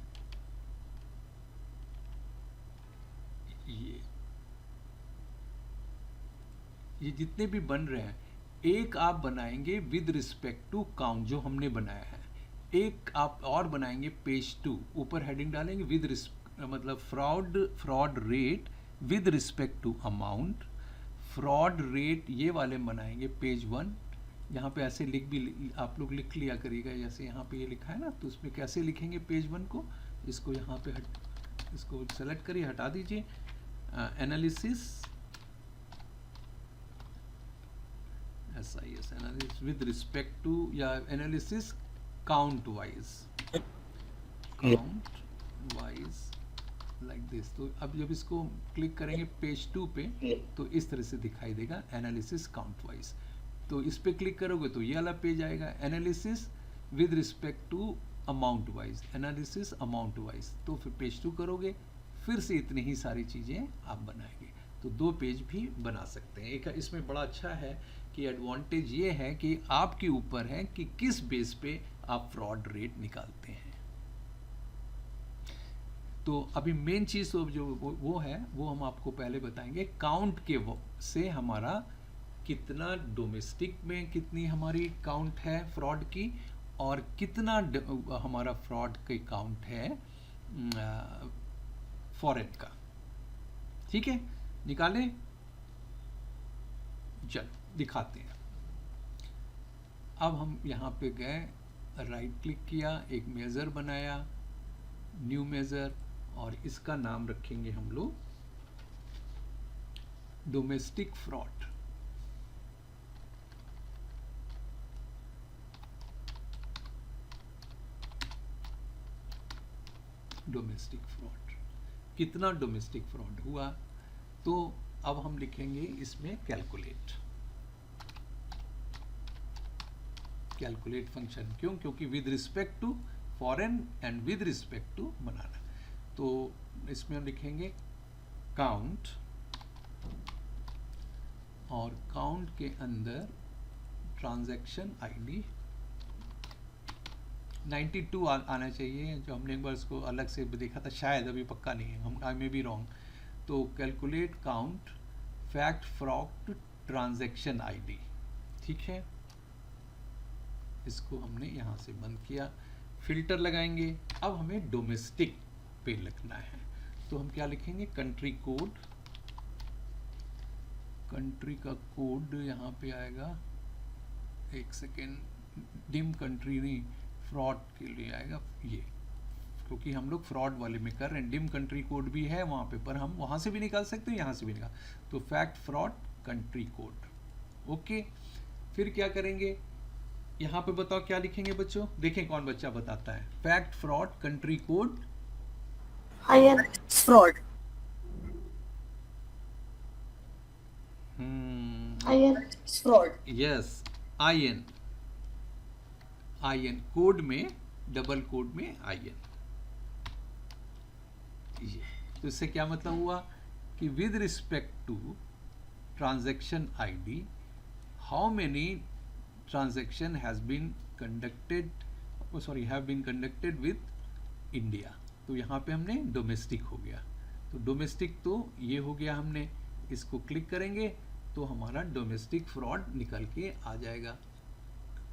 ये जितने भी बन रहे हैं, एक आप बनाएंगे विद रिस्पेक्ट टू काउंट जो हमने बनाया है, एक आप और बनाएंगे पेज 2, ऊपर हेडिंग डालेंगे विद मतलब fraud rate with respect to amount, fraud rate ये वाले बनाएंगे पेज 1। यहाँ पे ऐसे आप लोग लिख लिया करिएगा, जैसे यहाँ पे ये लिखा है ना, तो उसमें कैसे लिखेंगे पेज 1 को, इसको यहाँ पे इसको सेलेक्ट करिए, हटा दीजिए, analysis SIS analysis with respect to, या analysis count wise like this. तो अब जब इसको क्लिक करेंगे पेज 2 पे, तो इस तरह से दिखाई देगा एनालिसिस काउंट वाइज। तो इस पे क्लिक करोगे तो ये वाला पेज आएगा, analysis with respect to amount wise, analysis amount wise. तो फिर पेज 2 करोगे, फिर से इतनी ही सारी चीज़ें आप बनाएंगे, तो 2 पेज भी बना सकते हैं। एक इसमें बड़ा अच्छा है कि एडवांटेज ये है कि आपके ऊपर है कि किस बेस पे आप फ्रॉड रेट निकालते हैं। तो अभी मेन चीज़ तो जो वो है वो हम आपको पहले बताएंगे, काउंट के वो से हमारा कितना डोमेस्टिक में कितनी हमारी काउंट है फ्रॉड की, और कितना हमारा फ्रॉड की काउंट है फॉरेन का। ठीक है, निकालें, चल दिखाते हैं। अब हम यहाँ पे गए, राइट क्लिक किया, एक मेज़र बनाया, न्यू मेज़र, और इसका नाम रखेंगे हम लोग डोमेस्टिक फ्रॉड। डोमेस्टिक फ्रॉड, कितना डोमेस्टिक फ्रॉड हुआ। तो अब हम लिखेंगे इसमें कैलकुलेट, कैलकुलेट फंक्शन। क्यों? क्योंकि with respect to foreign and with respect to banana. तो इसमें हम लिखेंगे काउंट, और काउंट के अंदर ट्रांजैक्शन आईडी 92 आना चाहिए। जो हमने एक बार इसको अलग से देखा था, शायद, अभी पक्का नहीं है, हम आई मे बी रॉन्ग। तो calculate count fact fraud transaction ID, ठीक है। इसको हमने यहाँ से बंद किया, फिल्टर लगाएंगे। अब हमें डोमेस्टिक पे लिखना है, तो हम क्या लिखेंगे, कंट्री कोड। कंट्री का कोड यहाँ पे आएगा, एक सेकेंड, डिम कंट्री नहीं, फ्रॉड के लिए आएगा ये, क्योंकि हम लोग फ्रॉड वाले में कर रहे हैं। डिम कंट्री कोड भी है वहाँ पे, पर हम वहाँ से भी निकाल सकते हैं, यहाँ से भी निकाल। तो fact fraud country code, okay. फिर क्या करेंगे, यहाँ पे बताओ क्या लिखेंगे बच्चों, देखें कौन बच्चा बताता है। Fact fraud country code IN fraud, IN fraud, yes, IN, IN code में, डबल कोड में आईएन। ये तो इससे क्या मतलब हुआ कि with respect to transaction ID how many transaction has been conducted, sorry have been conducted with India. तो यहाँ पे हमने डोमेस्टिक हो गया, तो डोमेस्टिक तो ये हो गया। हमने इसको क्लिक करेंगे तो हमारा डोमेस्टिक फ्रॉड निकल के आ जाएगा।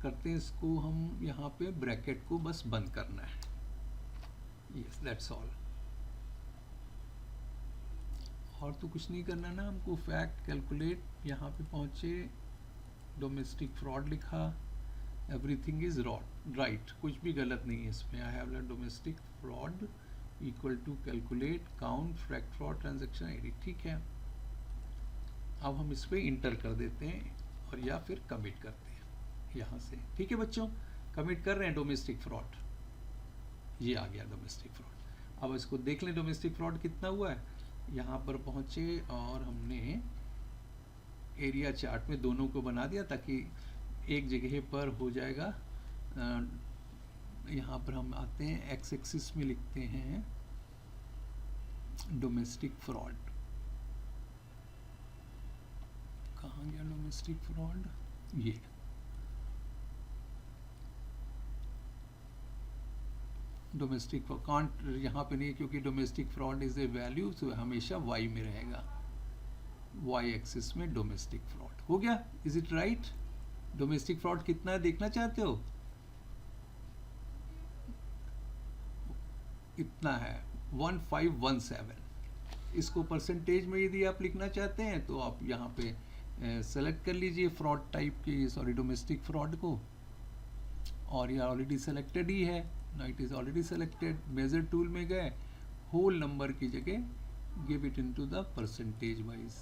करते हैं इसको हम, यहाँ पे ब्रैकेट को बस बंद करना है, यस दैट्स ऑल। और तो कुछ नहीं करना ना हमको। फैक्ट कैलकुलेट, यहाँ पे पहुँचे, डोमेस्टिक फ्रॉड लिखा, एवरीथिंग इज राइट, कुछ भी गलत नहीं है इसमें। I have domestic fraud equal to calculate count fact fraud transaction ID, ठीक है। अब हम इस पर इंटर कर देते हैं और या फिर कमिट करते हैं यहाँ से, ठीक है बच्चों। कमिट कर रहे हैं डोमेस्टिक फ्रॉड, ये आ गया डोमेस्टिक फ्रॉड। अब इसको देख लें डोमेस्टिक फ्रॉड कितना हुआ है। यहाँ पर पहुँचे और हमने एरिया चार्ट में दोनों को बना दिया ताकि एक जगह पर हो जाएगा। यहाँ पर हम आते हैं, एक्स एक्सिस में लिखते हैं डोमेस्टिक फ्रॉड। कहाँ गया डोमेस्टिक फ्रॉड, ये डोमेस्टिक काउंट यहाँ पे नहीं है क्योंकि domestic fraud is a value, तो हमेशा वाई में रहेगा, वाई एक्सिस में डोमेस्टिक फ्रॉड हो गया। Is it right? Domestic fraud कितना है देखना चाहते हो? इतना है 1517। इसको परसेंटेज में यदि आप लिखना चाहते हैं तो आप यहाँ पे सेलेक्ट कर लीजिए फ्रॉड टाइप की, सॉरी डोमेस्टिक फ्रॉड को, और ये ऑलरेडी सेलेक्टेड ही है ना, it is already selected. Major tool में गए, होल नंबर की जगह give it into the percentage wise.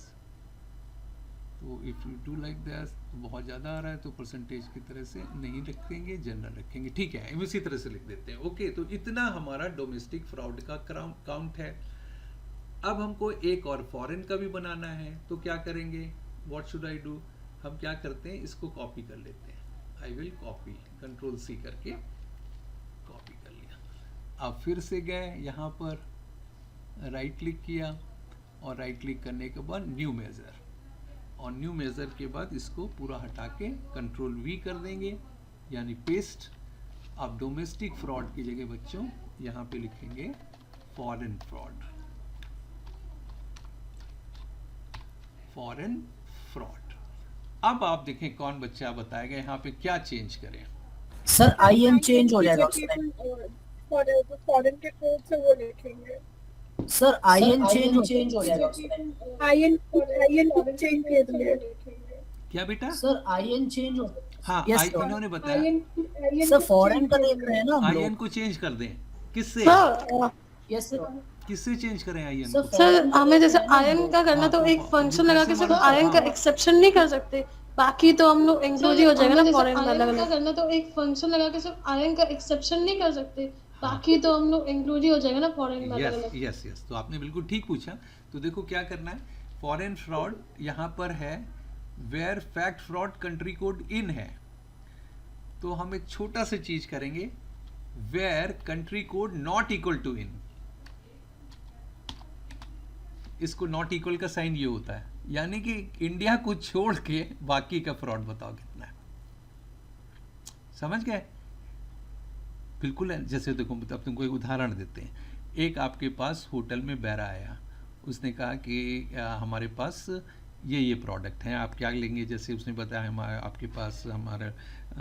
तो if you do like that, बहुत ज़्यादा आ रहा है तो परसेंटेज की तरह से नहीं रखेंगे, जनरल रखेंगे, ठीक है, इसी तरह से लिख देते हैं। ओके, तो इतना हमारा डोमेस्टिक फ्रॉड का काउंट है। अब हमको एक और फॉरेन का भी बनाना है, तो क्या करेंगे, व्हाट शुड आई डू? हम क्या करते हैं, इसको कॉपी कर लेते हैं। I will copy, control C करके कॉपी कर अब फिर से गए यहाँ पर, राइट क्लिक किया और राइट क्लिक करने के बाद न्यू मेजर, और न्यू मेजर के बाद इसको पूरा हटा के कंट्रोल वी कर देंगे यानी पेस्ट। अब डोमेस्टिक फ्रॉड की जगह बच्चों यहाँ पे लिखेंगे फॉरेन फ्रॉड, फॉरेन फ्रॉड। अब आप देखें कौन बच्चा बताएगा यहाँ पे क्या चेंज करें। सर IN चेंज हो जाएगा उसमें। फॉरेन के कोड से वो लिखेंगे। सर IN चेंज हो जाएगा उसमें। आईएन को चेंज कर देंगे। क्या बेटा? सर IN चेंज हो, हाँ, Yes, sir. इन्होंने बताया सर फॉरेन का देख रहे हैं ना हम आईएन लोग। को चेंज कर दें। किससे? Yes sir. किससे चेंज करें आईएन सर, को? सर हमें जैसे आयन का करना तो एक फंक्शन लगा के सिर्फ आयन का एक्सेप्शन नहीं कर सकते, बाकी तो हम लोग इंक्लूड ही हो जाएगा ना फॉरेन का अलग अलग करना तो एक फंक्शन लगा के सिर्फ आयन का एक्सेप्शन नहीं कर सकते, बाकी तो हम लोग इंक्लूड ही हो जाएगा ना फॉरेन का अलग अलग। यस यस, तो आपने बिल्कुल ठीक पूछा। तो देखो क्या करना है, फॉरेन फ्रॉड यहाँ पर है where fact fraud country code in है, तो हम एक छोटा सा चीज करेंगे where country code not equal to in. इसको नॉट इक्वल का साइन ये होता है, यानी कि इंडिया को छोड़ के बाकी का फ्रॉड बताओ कितना है। समझ गए? बिल्कुल है। जैसे देखो अब तुमको एक उदाहरण देते हैं। एक आपके पास होटल में बैरा आया, उसने कहा कि हमारे पास ये प्रोडक्ट हैं, आप क्या लेंगे? जैसे उसने बताया हमारे आपके पास हमारा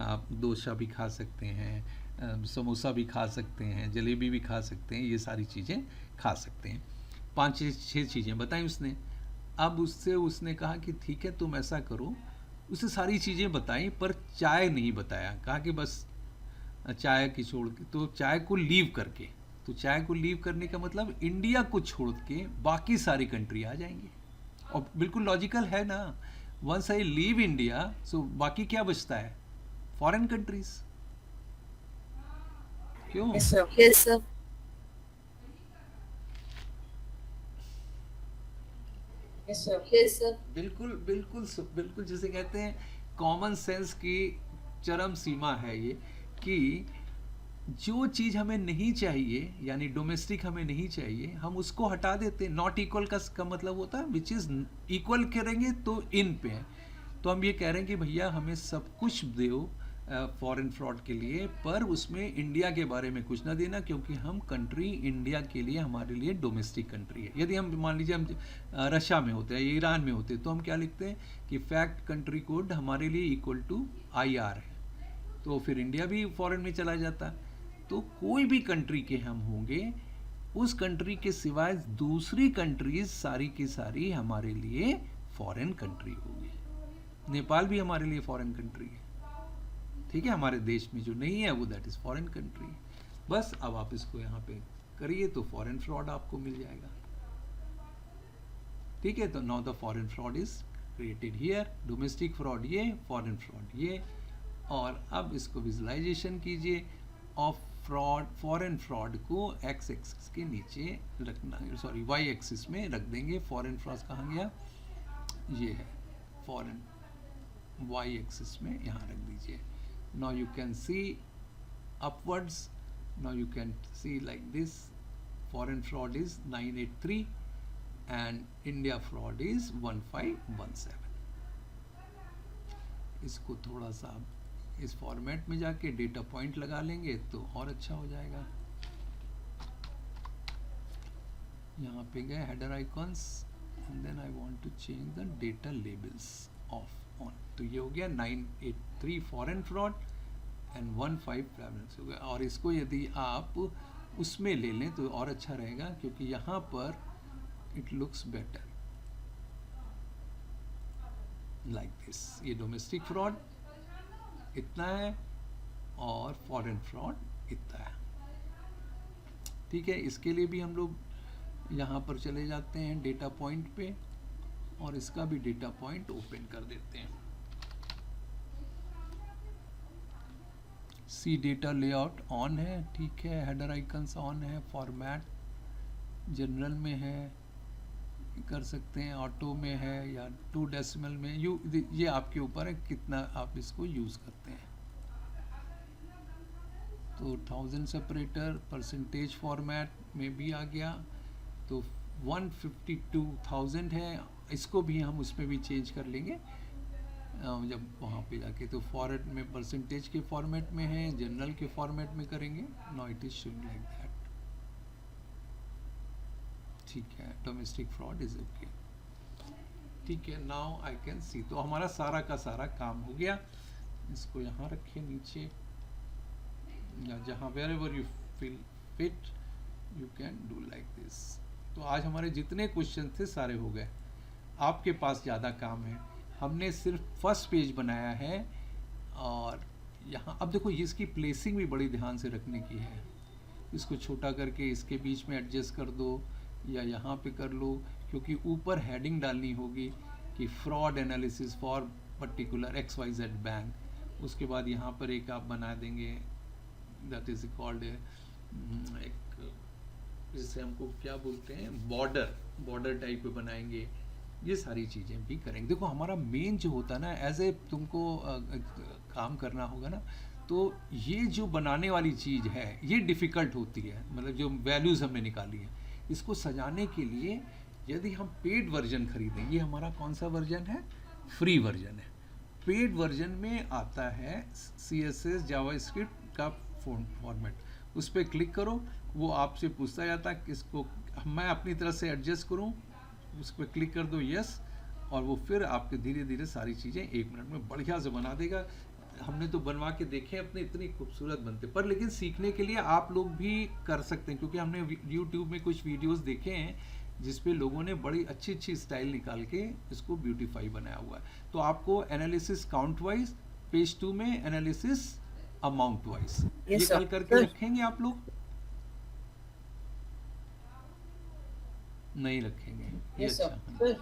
आप डोसा भी खा सकते हैं, समोसा भी खा सकते हैं, जलेबी भी खा सकते हैं, ये सारी चीज़ें खा सकते हैं। 5-6 चीज़ें बताई उसने। अब उसने कहा कि ठीक है तुम ऐसा करो, उसे सारी चीज़ें बताई पर चाय नहीं बताया। कहा कि बस चाय की छोड़ के, तो चाय को लीव करके, तो चाय को लीव करने का मतलब इंडिया को छोड़ के बाकी सारी कंट्री आ जाएंगी। और बिल्कुल लॉजिकल है ना, once I leave India so बाकी क्या बचता है? Foreign countries. क्यों? Yes sir. Yes sir. बिल्कुल बिल्कुल बिल्कुल, जिसे कहते हैं कॉमन सेंस की चरम सीमा है ये, कि जो चीज़ हमें नहीं चाहिए यानी डोमेस्टिक हमें नहीं चाहिए, हम उसको हटा देते हैं। नॉट इक्वल का मतलब होता है विच इज़ इक्वल करेंगे तो इन पे है। तो हम ये कह रहे हैं कि भैया हमें सब कुछ दो फॉरेन फ्रॉड के लिए, पर उसमें इंडिया के बारे में कुछ ना देना, क्योंकि हम कंट्री इंडिया के लिए हमारे लिए डोमेस्टिक कंट्री है। यदि हम मान लीजिए हम रशिया में होते हैं या ईरान में होते हैं, तो हम क्या लिखते हैं कि फैक्ट कंट्री कोड हमारे लिए इक्वल टू IR है, तो फिर इंडिया भी फॉरेन में चला जाता। तो कोई भी कंट्री के हम होंगे, उस कंट्री के सिवाय दूसरी कंट्रीज सारी की सारी हमारे लिए फॉरेन कंट्री होगी। नेपाल भी हमारे लिए फॉरेन कंट्री है, ठीक है। हमारे देश में जो नहीं है वो दैट इज फॉरेन कंट्री। बस अब आप इसको यहाँ पे करिए तो फॉरेन फ्रॉड आपको मिल जाएगा, ठीक है। तो now the foreign fraud is created here, domestic fraud ये, फॉरेन फ्रॉड ये। और अब इसको विजुअलाइजेशन कीजिए ऑफ फ्रॉड, फॉरेन फ्रॉड को x एक्सिस के नीचे रखना, सॉरी y एक्सिस में रख देंगे। फॉरेन फ्रॉड कहाँ गया? ये है फॉरेन, y एक्सिस में यहाँ रख दीजिए। Now you can see upwards, now you can see like this, foreign fraud is 983 and India fraud is 1517। इसको थोड़ा सा इस फॉर्मेट में जाके डेटा पॉइंट लगा लेंगे तो और अच्छा हो जाएगा। यहाँ पे गए header icons and then I want to change the data labels of on. तो ये हो गया 983 फॉरेन फ्रॉड एंड 15 हो गया। और इसको यदि आप उसमें ले लें तो और अच्छा रहेगा, क्योंकि यहाँ पर it looks better like this. ये डोमेस्टिक फ्रॉड इतना है और फॉरेन फ्रॉड इतना है, ठीक है। इसके लिए भी हम लोग यहाँ पर चले जाते हैं डेटा पॉइंट पे और इसका भी डेटा पॉइंट ओपन कर देते हैं। सी डेटा लेआउट ऑन है, ठीक है। हेडर आइकन्स ऑन है, फॉर्मेट जनरल में है, कर सकते हैं, ऑटो में है या 2 डेसिमल में। ये आपके ऊपर है कितना आप इसको यूज़ करते हैं। तो 1000 सेपरेटर परसेंटेज फॉर्मेट में भी आ गया, तो 152,000 है, इसको भी हम उसमें भी चेंज कर लेंगे जब वहाँ पे जाके। तो फॉरेट में परसेंटेज के फॉर्मेट में है, जनरल के फॉर्मेट में करेंगे। Now it is should like that, ठीक है। डोमेस्टिक फ्रॉड इज ओके, ठीक है। नाउ आई कैन सी, तो हमारा सारा का सारा काम हो गया। इसको यहाँ रखिए नीचे, या जहाँ wherever you feel fit you can do like this. तो आज हमारे जितने क्वेश्चन थे सारे हो गए। आपके पास ज़्यादा काम है, हमने सिर्फ फर्स्ट पेज बनाया है। और यहाँ अब देखो, ये इसकी प्लेसिंग भी बड़ी ध्यान से रखने की है। इसको छोटा करके इसके बीच में एडजस्ट कर दो, या यहाँ पे कर लो, क्योंकि ऊपर हेडिंग डालनी होगी कि fraud analysis for particular XYZ bank. उसके बाद यहाँ पर एक आप बना देंगे, दैट इज कॉल्ड एक, जिसे हमको क्या बोलते हैं, बॉर्डर टाइप पे बनाएंगे। ये सारी चीज़ें भी करेंगे। देखो हमारा मेन जो होता है ना, एज ए तुमको काम करना होगा ना, तो ये जो बनाने वाली चीज़ है ये डिफ़िकल्ट होती है। मतलब जो वैल्यूज़ हमने निकाली है, इसको सजाने के लिए यदि हम पेड वर्जन खरीदें, ये हमारा कौन सा वर्जन है, फ्री वर्जन है। पेड वर्जन में आता है CSS जावास्क्रिप्ट का फॉर्मेट, उस पर क्लिक करो, वो आपसे पूछता जाता है किसको मैं अपनी तरफ से एडजस्ट करूं, उस पर क्लिक कर दो यस, और वो फिर आपके धीरे धीरे सारी चीज़ें 1 मिनट में बढ़िया से बना देगा। हमने तो बनवा के देखे अपने, इतनी खूबसूरत बनते। पर लेकिन सीखने के लिए आप लोग भी कर सकते हैं, क्योंकि हमने YouTube में कुछ वीडियोस देखे हैं जिसपे लोगों ने बड़ी अच्छी अच्छी स्टाइल निकाल के इसको ब्यूटीफाई बनाया हुआ है। तो आपको एनालिसिस काउंट वाइज, पेज 2 में एनालिसिस अमाउंट वाइज, ये कल करके रखेंगे आप लोग, नहीं रखेंगे ये अच्छा है।